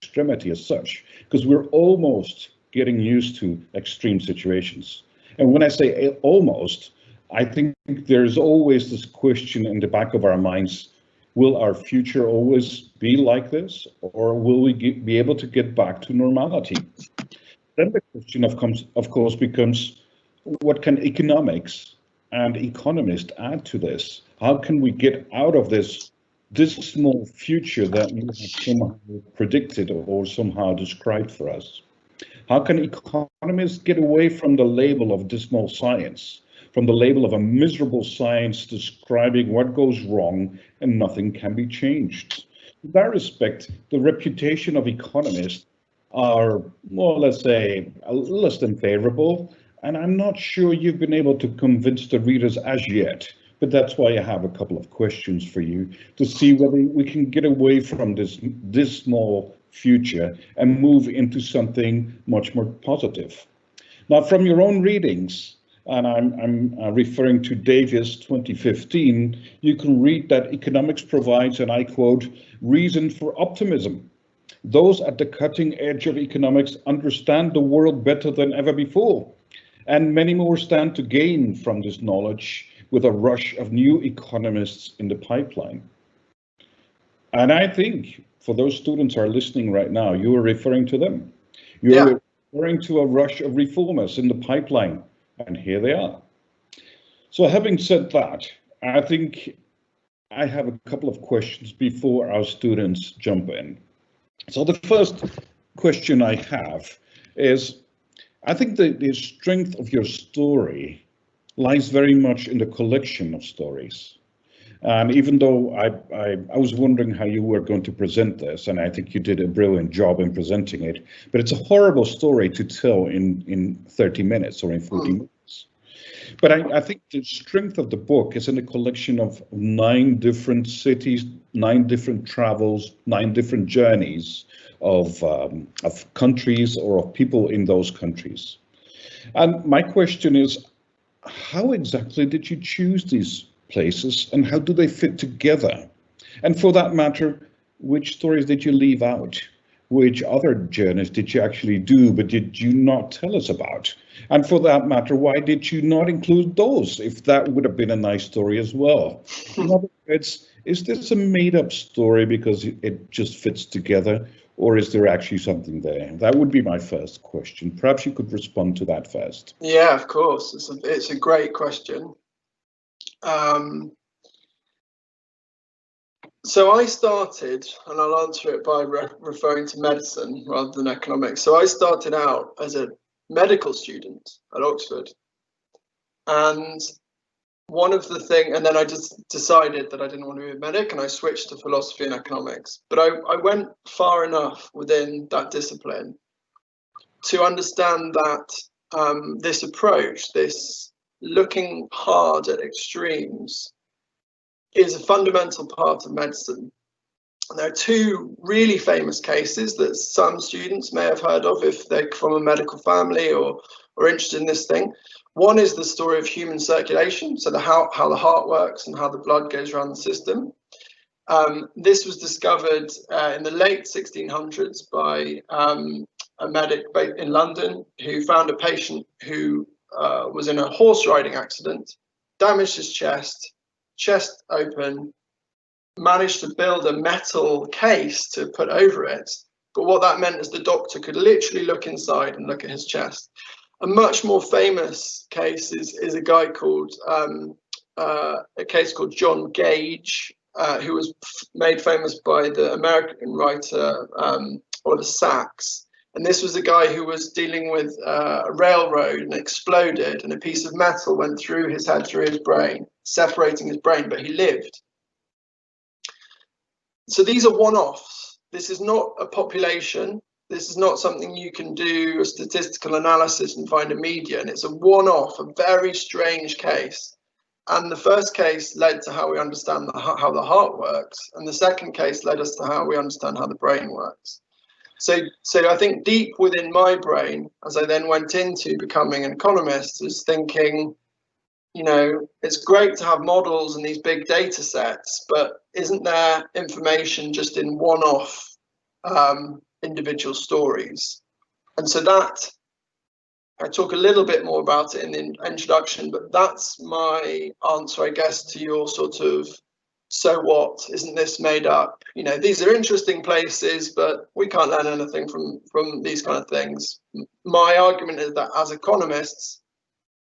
Speaker 4: extremity as such, because we're almost getting used to extreme situations. And when I say almost, I think there's always this question in the back of our minds, will our future always be like this, or will we be able to get back to normality? Then the question of course becomes, what can economics and economists add to this? How can we get out of this dismal future that you have somehow predicted or somehow described for us? How can economists get away from the label of dismal science, from the label of a miserable science describing what goes wrong and nothing can be changed? In that respect, the reputation of economists are, well, let's say, less than favorable, and I'm not sure you've been able to convince the readers as yet. But that's why I have a couple of questions for you to see whether we can get away from this dismal future and move into something much more positive. Now, from your own readings, and I'm referring to Davies 2015, you can read that economics provides, and I quote, reason for optimism. Those at the cutting edge of economics understand the world better than ever before, and many more stand to gain from this knowledge with a rush of new economists in the pipeline. And I think for those students who are listening right now, you are referring to them. You're referring to a rush of reformers in the pipeline, and here they are. So having said that, I think I have a couple of questions before our students jump in. So the first question I have is, I think the strength of your story lies very much in the collection of stories. And even though I was wondering how you were going to present this, and I think you did a brilliant job in presenting it, but it's a horrible story to tell in 30 minutes or in 40 minutes. But I think the strength of the book is in a collection of 9 different cities, 9 different travels, 9 different journeys of countries or of people in those countries. And my question is, how exactly did you choose these places and how do they fit together? And for that matter, which stories did you leave out? Which other journeys did you actually do, but did you not tell us about? And for that matter, why did you not include those, if that would have been a nice story as well? In other words, is this a made-up story because it just fits together, or is there actually something there? That would be my first question. Perhaps you could respond to that first.
Speaker 2: Yeah, of course. It's a great question. So I started, and I'll answer it by referring to medicine rather than economics. So I started out as a medical student at Oxford. And one of the things, and then I just decided that I didn't want to be a medic and I switched to philosophy and economics. But I went far enough within that discipline to understand that this approach, this looking hard at extremes, is a fundamental part of medicine. And there are two really famous cases that some students may have heard of if they're from a medical family or interested in this thing. One is the story of human circulation, so how the heart works and how the blood goes around the system. This was discovered in the late 1600s by a medic in London who found a patient who was in a horse riding accident, damaged his chest open, managed to build a metal case to put over it. But what that meant is the doctor could literally look inside and look at his chest. A much more famous case is a guy called John Gage, who was made famous by the American writer Oliver Sacks. And this was a guy who was dealing with a railroad and exploded, and a piece of metal went through his head, through his brain, separating his brain, but he lived. So these are one-offs. This is not a population. This is not something you can do a statistical analysis and find a median. It's a one-off, a very strange case. And the first case led to how we understand how the heart works. And the second case led us to how we understand how the brain works. So I think deep within my brain, as I then went into becoming an economist, is thinking, it's great to have models and these big data sets, but isn't there information just in one-off individual stories? And so that, I talk a little bit more about it in the introduction, but that's my answer, I guess, to your sort of, so what, isn't this made up? These are interesting places, but we can't learn anything from these kind of things. My argument is that as economists,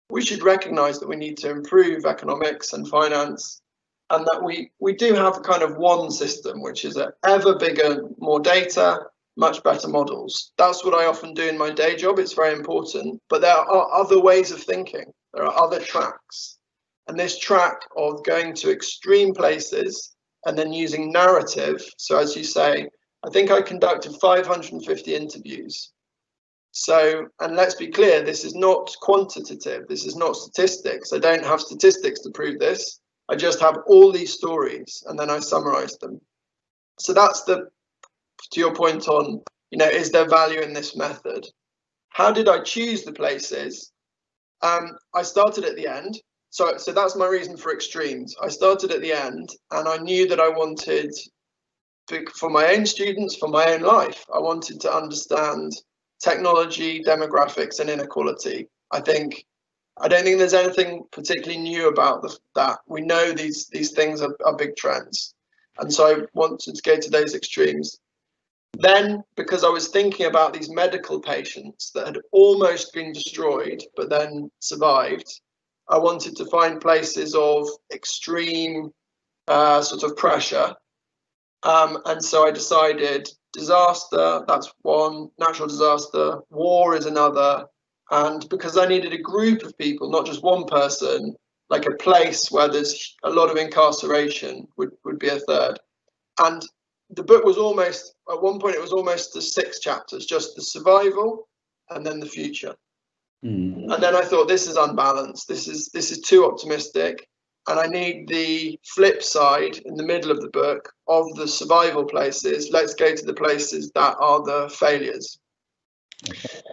Speaker 2: we should recognize that we need to improve economics and finance, and that we do have kind of one system, which is ever bigger, more data, much better models. That's what I often do in my day job. It's very important, but there are other ways of thinking. There are other tracks. And this track of going to extreme places and then using narrative. So as you say, I think I conducted 550 interviews. So, and let's be clear, this is not quantitative. This is not statistics. I don't have statistics to prove this. I just have all these stories and then I summarize them. So that's to your point on, is there value in this method? How did I choose the places? I started at the end. So that's my reason for extremes. I started at the end and I knew that I wanted, for my own students, for my own life, I wanted to understand technology, demographics, and inequality. I don't think there's anything particularly new about that. We know these things are big trends. And so I wanted to go to those extremes. Then, because I was thinking about these medical patients that had almost been destroyed, but then survived, I wanted to find places of extreme sort of pressure. And so I decided disaster, that's one, natural disaster, war is another. And because I needed a group of people, not just one person, like a place where there's a lot of incarceration would be a third. And the book was almost, at one point, it was almost the 6 chapters, just the survival and then the future. And then I thought, this is unbalanced. This is too optimistic. And I need the flip side in the middle of the book of the survival places. Let's go to the places that are the failures.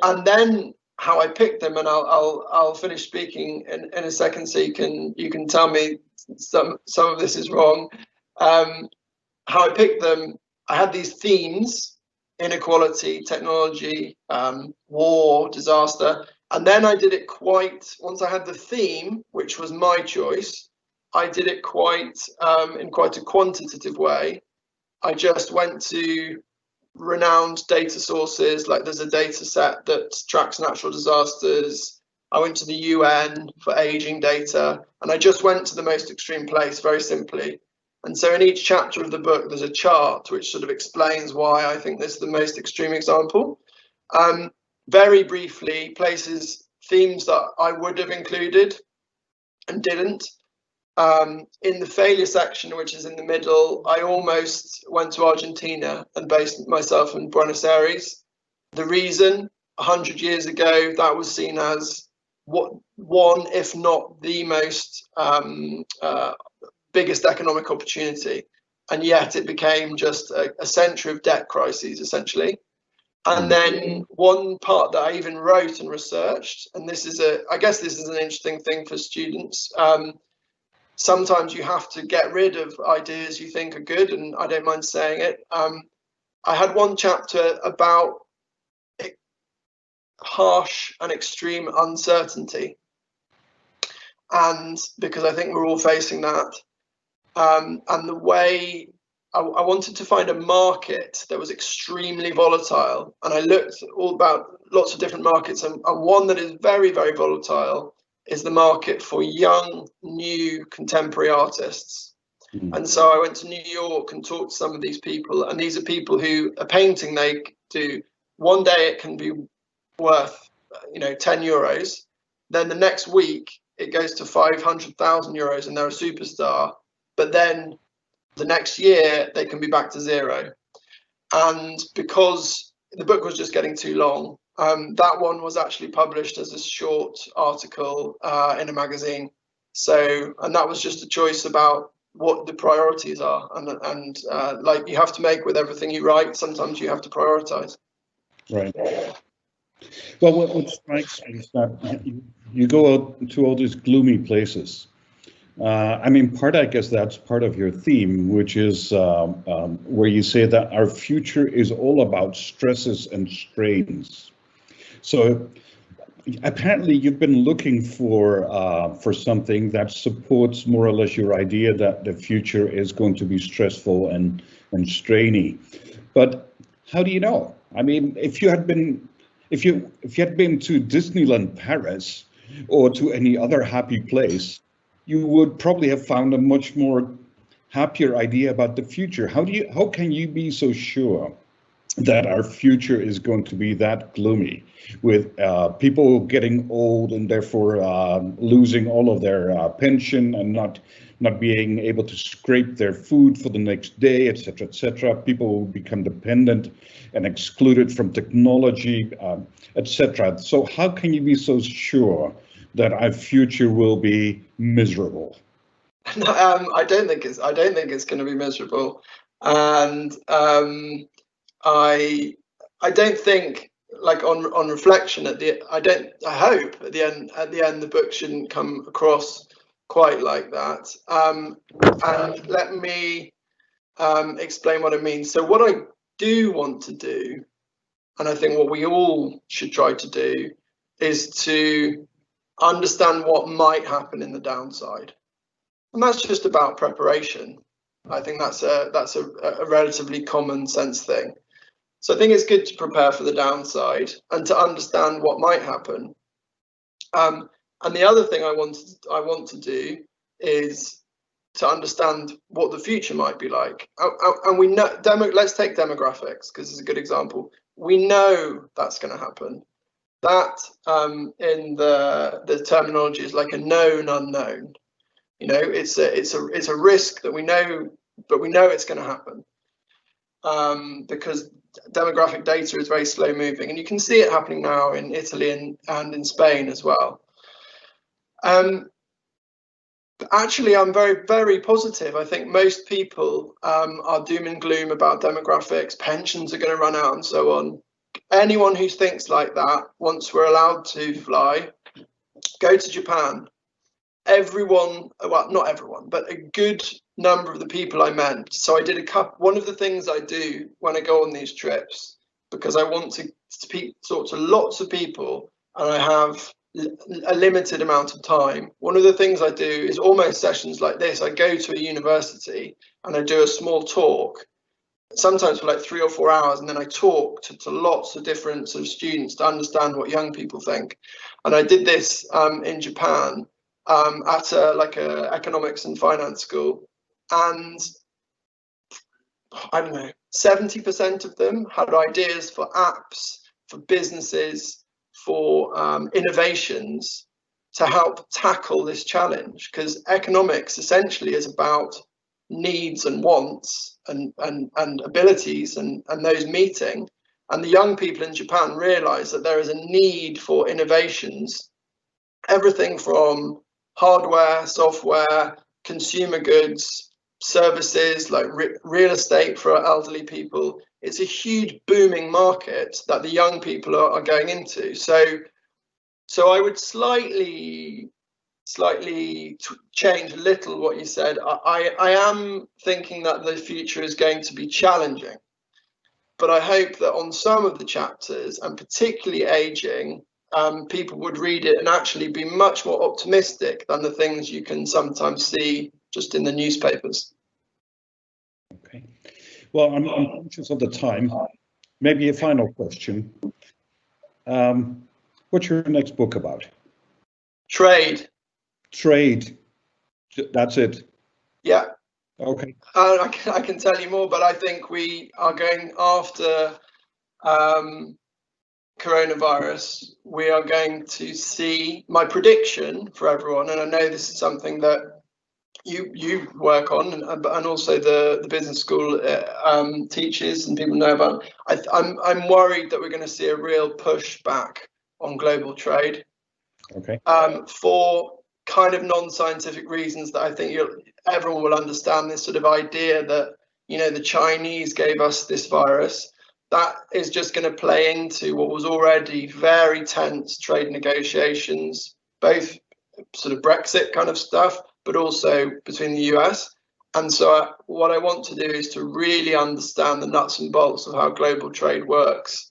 Speaker 2: And then how I picked them, and I'll finish speaking in a second, so you can tell me some of this is wrong. How I picked them, I had these themes: inequality, technology, war, disaster. And then I did it once I had the theme, which was my choice, I did it in quite a quantitative way. I just went to renowned data sources, like there's a data set that tracks natural disasters. I went to the UN for aging data, and I just went to the most extreme place, very simply. And so in each chapter of the book, there's a chart which sort of explains why I think this is the most extreme example. Very briefly, themes that I would have included and didn't. In the failure section, which is in the middle, I almost went to Argentina and based myself in Buenos Aires. The reason, 100 years ago, that was seen as one, if not the most biggest economic opportunity, and yet it became just a century of debt crises, essentially. And then one part that I even wrote and researched, and I guess this is an interesting thing for students. Sometimes you have to get rid of ideas you think are good, and I don't mind saying it. I had one chapter about harsh and extreme uncertainty, and because I think we're all facing that. And the way I wanted to find a market that was extremely volatile, and I looked all about lots of different markets, and one that is very, very volatile is the market for young, new, contemporary artists. And so I went to New York and talked to some of these people, and these are people who a painting they do, one day it can be worth 10 euros, then the next week it goes to 500,000 euros and they're a superstar, but then the next year they can be back to zero. And because the book was just getting too long, that one was actually published as a short article in a magazine. And that was just a choice about what the priorities are, and like you have to make with everything you write, sometimes you have to prioritize.
Speaker 4: Right. Well, what strikes me is that you go out to all these gloomy places. I guess that's part of your theme, which is where you say that our future is all about stresses and strains. So apparently you've been looking for something that supports more or less your idea that the future is going to be stressful and strainy. But how do you know? I mean, if you had been to Disneyland Paris or to any other happy place, you would probably have found a much more happier idea about the future. How can you be so sure that our future is going to be that gloomy, with people getting old and therefore losing all of their pension and not being able to scrape their food for the next day, etc., etc. People will become dependent and excluded from technology, etc. So how can you be so sure that our future will be miserable?
Speaker 2: I don't think it's going to be miserable, and I don't think, like on reflection I hope at the end the book shouldn't come across quite like that. And let me explain what I mean. So what I do want to do, and I think what we all should try to do, is to understand what might happen in the downside, and that's just about preparation. I think that's a relatively common sense thing. So I think it's good to prepare for the downside and to understand what might happen. And the other thing I want to do is to understand what the future might be like. And we know, let's take demographics, because it's a good example. We know that's going to happen. That in the terminology is like a known unknown. It's a risk that we know, but we know it's going to happen. Because demographic data is very slow moving, and you can see it happening now in Italy and in Spain as well. Actually, I'm very, very positive. I think most people are doom and gloom about demographics. Pensions are going to run out and so on. anyone who thinks like that, once we're allowed to fly, go to Japan. Everyone, well, not everyone, but a good number of the people I met. So I did one of the things I do when I go on these trips, because I want to talk to lots of people and I have a limited amount of time. One of the things I do is almost sessions like this. I go to a university and I do a small talk, sometimes for like 3 or 4 hours, and then I talk to lots of different sort of students to understand what young people think. And I did this in Japan at a economics and finance school, and I don't know, 70% of them had ideas for apps, for businesses, for innovations to help tackle this challenge, because economics essentially is about needs and wants and abilities and those meeting. And the young people in Japan realize that there is a need for innovations, everything from hardware, software, consumer goods, services like real estate for elderly people. It's a huge booming market that the young people are going into. So I would slightly change a little what you said. I am thinking that the future is going to be challenging, but I hope that on some of the chapters, and particularly aging, people would read it and actually be much more optimistic than the things you can sometimes see just in the newspapers.
Speaker 4: Okay. Well, I'm conscious of the time. Maybe a final question. What's your next book about?
Speaker 2: Trade.
Speaker 4: Trade. That's it.
Speaker 2: Yeah.
Speaker 4: Okay.
Speaker 2: I can tell you more, but I think we are going after coronavirus. We are going to see, my prediction for everyone, and I know this is something that you work on, and also the business school teaches and people know about. I'm worried that we're going to see a real push back on global trade.
Speaker 4: Okay.
Speaker 2: For kind of non-scientific reasons that I think everyone will understand. This sort of idea that, you know, the Chinese gave us this virus, that is just going to play into what was already very tense trade negotiations, both sort of Brexit kind of stuff, but also between the US. And so what I want to do is to really understand the nuts and bolts of how global trade works,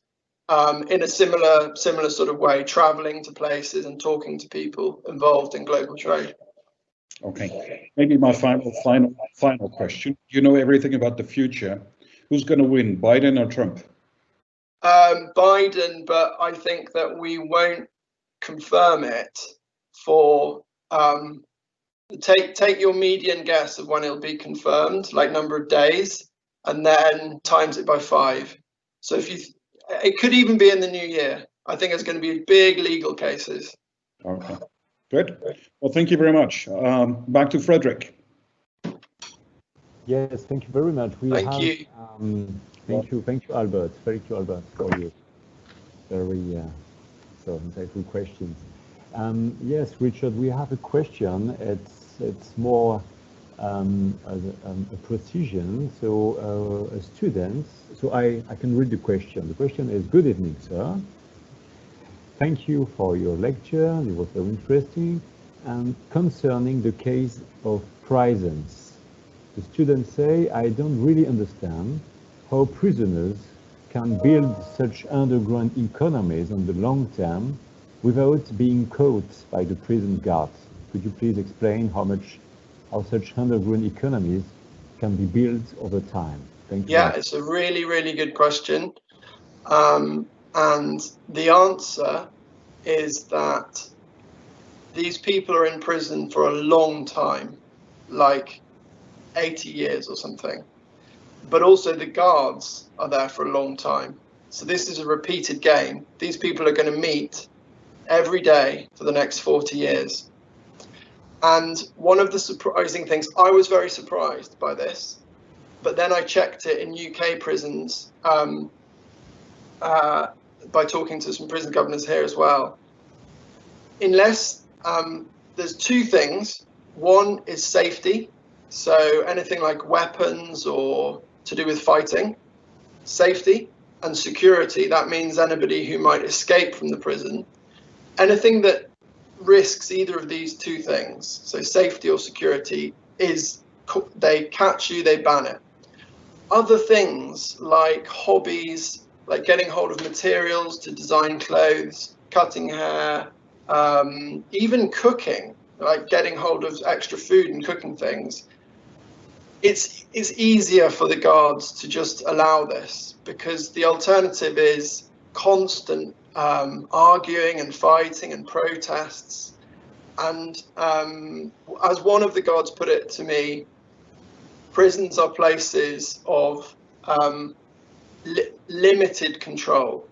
Speaker 2: in a similar sort of way, traveling to places and talking to people involved in global trade.
Speaker 4: Okay. Maybe my final question. You know everything about the future. Who's going to win, Biden or Trump?
Speaker 2: Biden, but I think that we won't confirm it for take your median guess of when it'll be confirmed, like number of days, and then times it by 5. So it could even be in the new year. I think it's going to be big legal cases.
Speaker 4: Okay, good. Well, thank you very much. Back to Frederick.
Speaker 3: Yes, thank you very much.
Speaker 2: Thank you.
Speaker 3: Thank you, Albert. Thank you, Albert, for your very so insightful questions. Yes, Richard, we have a question. It's more a precision. So a student. So I can read the question. The question is: Good evening, sir. Thank you for your lecture. It was very interesting. And concerning the case of prisons, the students say, I don't really understand how prisoners can build such underground economies on the long term without being caught by the prison guards. Could you please explain how such underground economies can be built over time? Thank you.
Speaker 2: Yeah, it's a really, really good question. And the answer is that these people are in prison for a long time, like 80 years or something. But also the guards are there for a long time. So this is a repeated game. These people are going to meet every day for the next 40 years. And one of the surprising things, I was very surprised by this, but then I checked it in UK prisons by talking to some prison governors here as well. Unless there's 2 things. One is safety. So anything like weapons or to do with fighting, safety. and security, that means anybody who might escape from the prison. Anything that risks either of these two things, so safety or security, is they catch you, they ban it. Other things like hobbies, like getting hold of materials to design clothes, cutting hair, even cooking, like getting hold of extra food and cooking things, it's easier for the guards to just allow this, because the alternative is constant arguing and fighting and protests. And as one of the guards put it to me, prisons are places of limited control.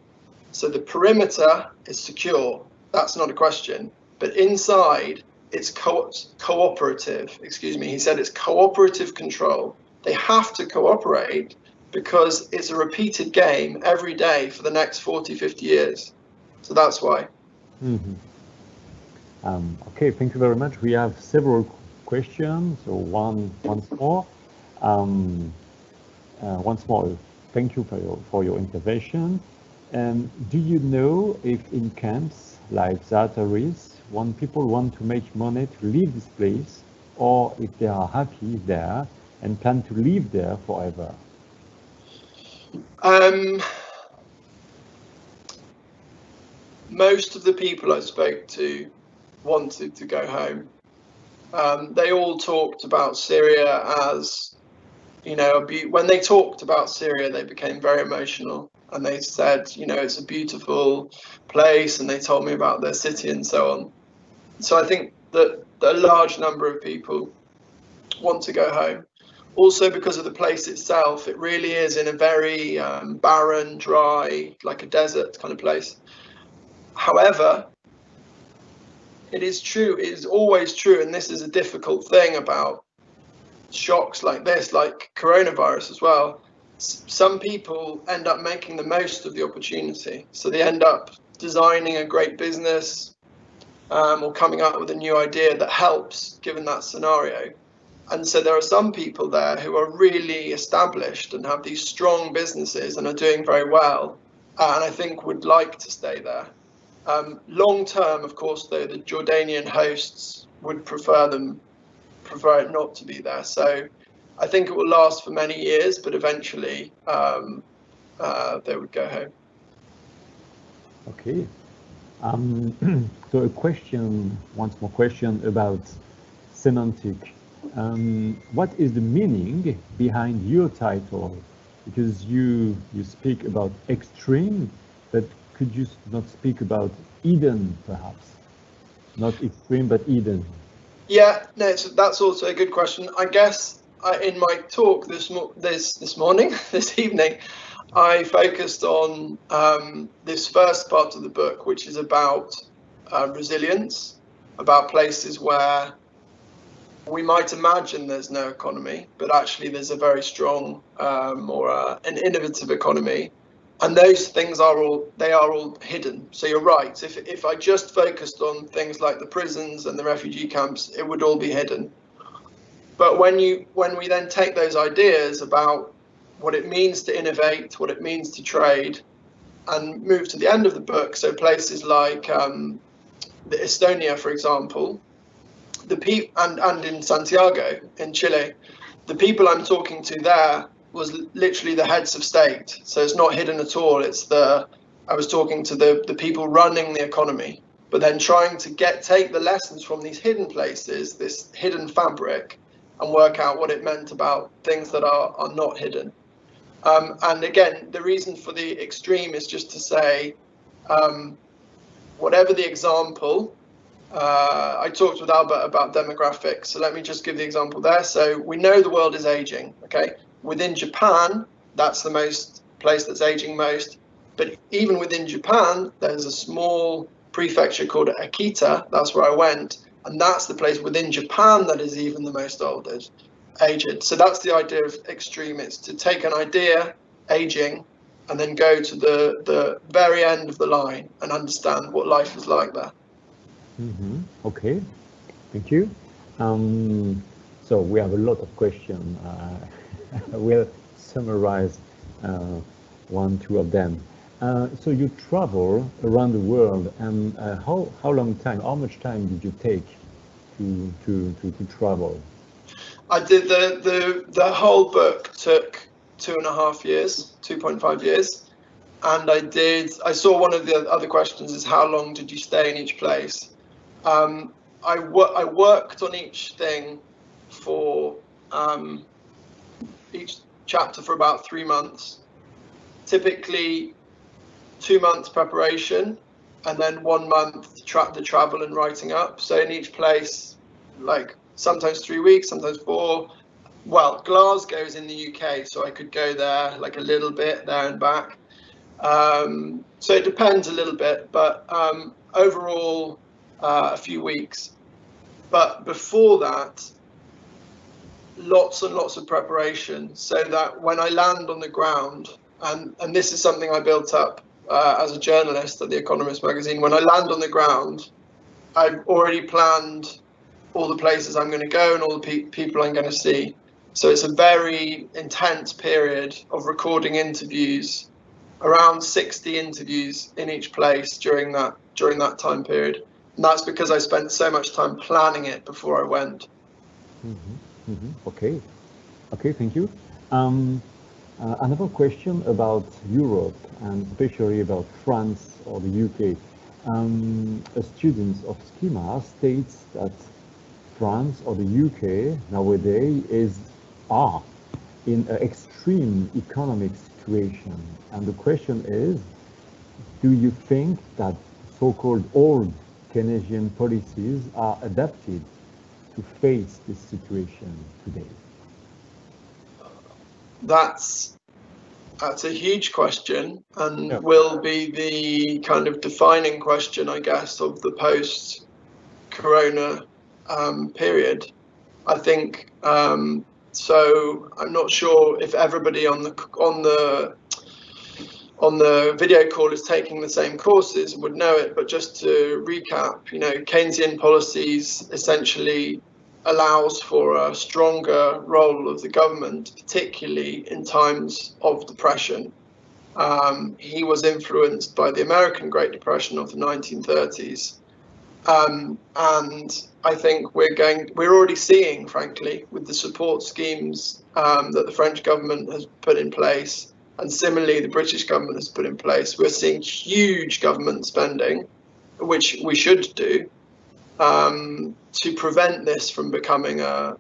Speaker 2: So the perimeter is secure, that's not a question, but inside it's cooperative, excuse me, he said it's cooperative control. They have to cooperate because it's a repeated game every day for the next 40, 50 years. So that's why.
Speaker 3: Mm-hmm. Okay, thank you very much. We have several questions, so once more, thank you for your intervention. Do you know if in camps like Zaataris, when people want to make money to leave this place, or if they are happy there and plan to live there forever?
Speaker 2: Most of the people I spoke to wanted to go home. They all talked about Syria as, you know, when they talked about Syria, they became very emotional, and they said, you know, it's a beautiful place, and they told me about their city and so on. So I think that a large number of people want to go home. Also because of the place itself, it really is in a very barren, dry, like a desert kind of place. However, it is true, it is always true, and this is a difficult thing about shocks like this, like coronavirus as well. Some people end up making the most of the opportunity. So they end up designing a great business or coming up with a new idea that helps, given that scenario. And so there are some people there who are really established and have these strong businesses and are doing very well, and I think would like to stay there. Long term, of course, though, the Jordanian hosts would prefer it not to be there. So I think it will last for many years, but eventually they would go home.
Speaker 3: Okay. So a question, once more question about semantic. What is the meaning behind your title? Because you speak about extreme, but could you not speak about Eden, perhaps? Not extreme, but Eden.
Speaker 2: Yeah, no, that's also a good question. I guess in my talk this evening, I focused on this first part of the book, which is about resilience, about places where we might imagine there's no economy, but actually there's a very strong or an innovative economy. And those things are all hidden. So you're right. If I just focused on things like the prisons and the refugee camps, it would all be hidden. But when we then take those ideas about what it means to innovate, what it means to trade, and move to the end of the book, so places like the Estonia, for example, and in Santiago in Chile, the people I'm talking to there was literally the heads of state. So it's not hidden at all. I was talking to the people running the economy, but then trying to take the lessons from these hidden places, this hidden fabric, and work out what it meant about things that are not hidden. And again, the reason for the extreme is just to say, whatever the example, I talked with Albert about demographics, so let me just give the example there. So we know the world is aging, okay? Within Japan, that's the place that's aging most. But even within Japan, there's a small prefecture called Akita. That's where I went. And that's the place within Japan that is even the most aged. So that's the idea of extreme. It's to take an idea, aging, and then go to the very end of the line and understand what life is like there.
Speaker 3: Mm-hmm. Okay, thank you. So we have a lot of questions. We'll summarize two of them. So you travel around the world, and how much time did you take to travel?
Speaker 2: I did the whole book took 2.5 years, 2.5 years, and I saw one of the other questions is how long did you stay in each place? I worked on each thing for each chapter for about 3 months, typically 2 months preparation, and then 1 month the travel and writing up. So in each place, like sometimes 3 weeks, sometimes 4. Well, Glasgow's in the UK, so I could go there like a little bit there and back. So it depends a little bit, but overall a few weeks. But before that, lots and lots of preparation, so that when I land on the ground, and this is something I built up as a journalist at the Economist magazine, when I land on the ground, I've already planned all the places I'm going to go and all the people I'm going to see. So it's a very intense period of recording interviews, around 60 interviews in each place during that time period. And that's because I spent so much time planning it before I went.
Speaker 3: Okay, thank you. Another question about Europe, and especially about France or the UK. A student of SKEMA states that France or the UK nowadays are in an extreme economic situation. And the question is, do you think that so-called old Keynesian policies are adapted to face this situation today?
Speaker 2: That's a huge question, and will be the kind of defining question, I guess, of the post-corona period. I think so. I'm not sure if everybody on the video call is taking the same courses would know it, but just to recap, Keynesian policies essentially allows for a stronger role of the government, particularly in times of depression. He was influenced by the American Great Depression of the 1930s. And I think we're already seeing, frankly, with the support schemes that the French government has put in place, and similarly the British government has put in place, we're seeing huge government spending, which we should do, to prevent this from becoming a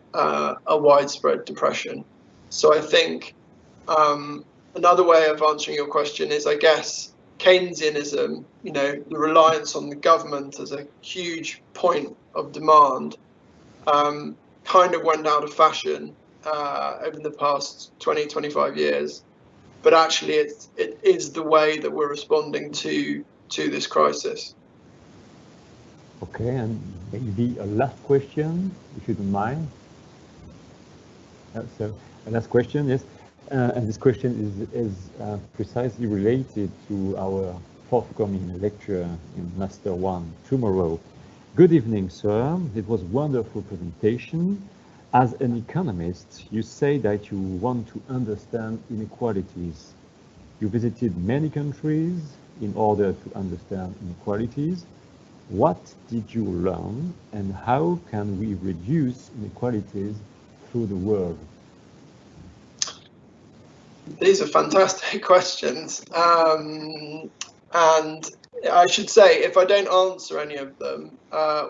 Speaker 2: widespread depression. So I think another way of answering your question is, I guess, Keynesianism, the reliance on the government as a huge point of demand, kind of went out of fashion over the past 20-25 years. But actually, it is the way that we're responding to this crisis.
Speaker 3: Okay, and maybe a last question, if you don't mind. So, a last question, yes. And this question is precisely related to our forthcoming lecture in Master 1 tomorrow. Good evening, sir. It was a wonderful presentation. As an economist, you say that you want to understand inequalities. You visited many countries in order to understand inequalities. What did you learn, and how can we reduce inequalities through the world?
Speaker 2: These are fantastic questions. And I should say, if I don't answer any of them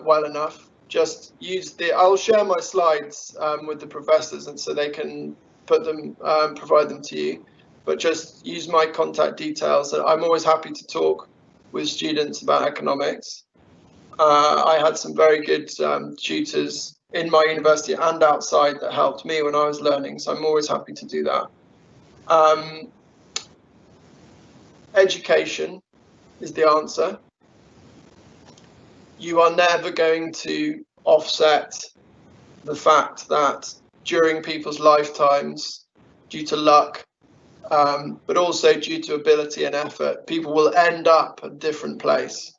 Speaker 2: well enough, just use I'll share my slides with the professors, and so they can provide them to you. But just use my contact details. I'm always happy to talk with students about economics. I had some very good tutors in my university and outside that helped me when I was learning, so I'm always happy to do that. Education is the answer. You are never going to offset the fact that during people's lifetimes, due to luck, but also due to ability and effort, people will end up at a different place.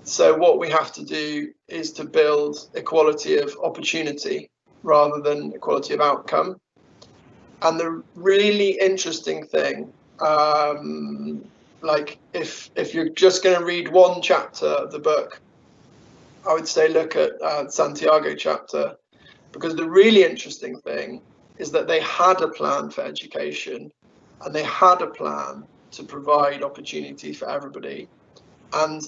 Speaker 2: So what we have to do is to build equality of opportunity rather than equality of outcome. And the really interesting thing like if you're just going to read one chapter of the book, I would say look at Santiago chapter, because the really interesting thing is that they had a plan for education, and they had a plan to provide opportunity for everybody. And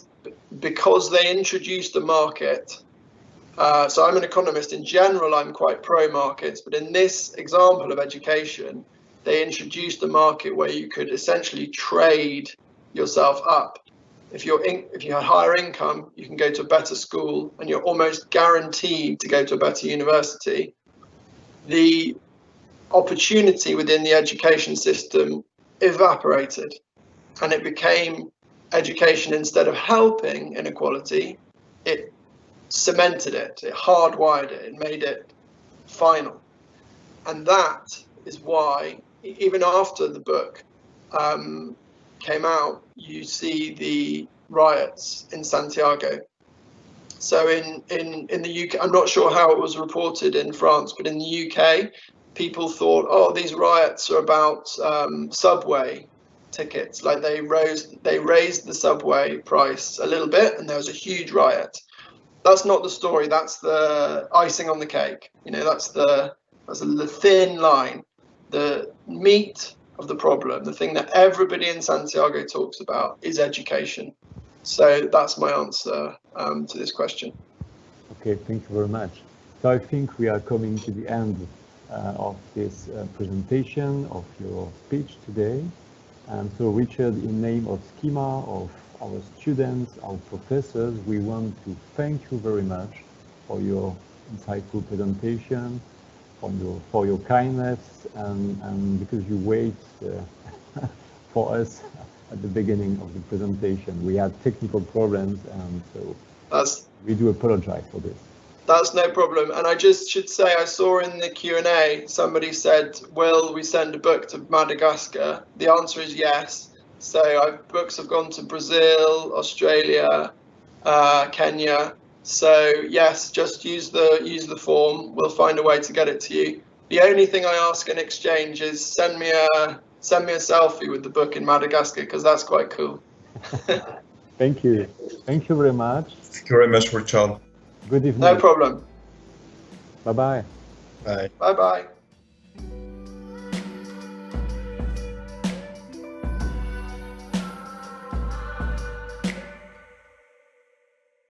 Speaker 2: because they introduced the market, so I'm an economist. In general, I'm quite pro-markets, but in this example of education, they introduced a market where you could essentially trade yourself up. If you have higher income, you can go to a better school, and you're almost guaranteed to go to a better university. The opportunity within the education system evaporated, and it became education, instead of helping inequality, it cemented it, it hardwired it, it made it final. And that is why, even after the book came out, you see the riots in Santiago. So in the UK, I'm not sure how it was reported in France, but in the UK, people thought, oh, these riots are about subway tickets. Like they raised the subway price a little bit, and there was a huge riot. That's not the story. That's the icing on the cake. You know, that's the thin line. The meat of the problem, the thing that everybody in Santiago talks about, is education. So that's my answer to this question.
Speaker 3: Okay, thank you very much. So I think we are coming to the end of this presentation of your speech today. And so Richard, in name of SKEMA, of our students, our professors, we want to thank you very much for your insightful presentation, for your kindness, and because you wait for us at the beginning of the presentation. We had technical problems, and so we do apologize for this.
Speaker 2: That's no problem. And I just should say, I saw in the Q&A, somebody said, will we send a book to Madagascar? The answer is yes. So books have gone to Brazil, Australia, Kenya. So yes, just use the form. We'll find a way to get it to you. The only thing I ask in exchange is send me a selfie with the book in Madagascar, because that's quite cool.
Speaker 3: Thank you. Thank you very much.
Speaker 5: Thank you very much, Richard.
Speaker 3: Good evening.
Speaker 2: No problem.
Speaker 3: Bye-bye.
Speaker 5: Bye.
Speaker 2: Bye-bye.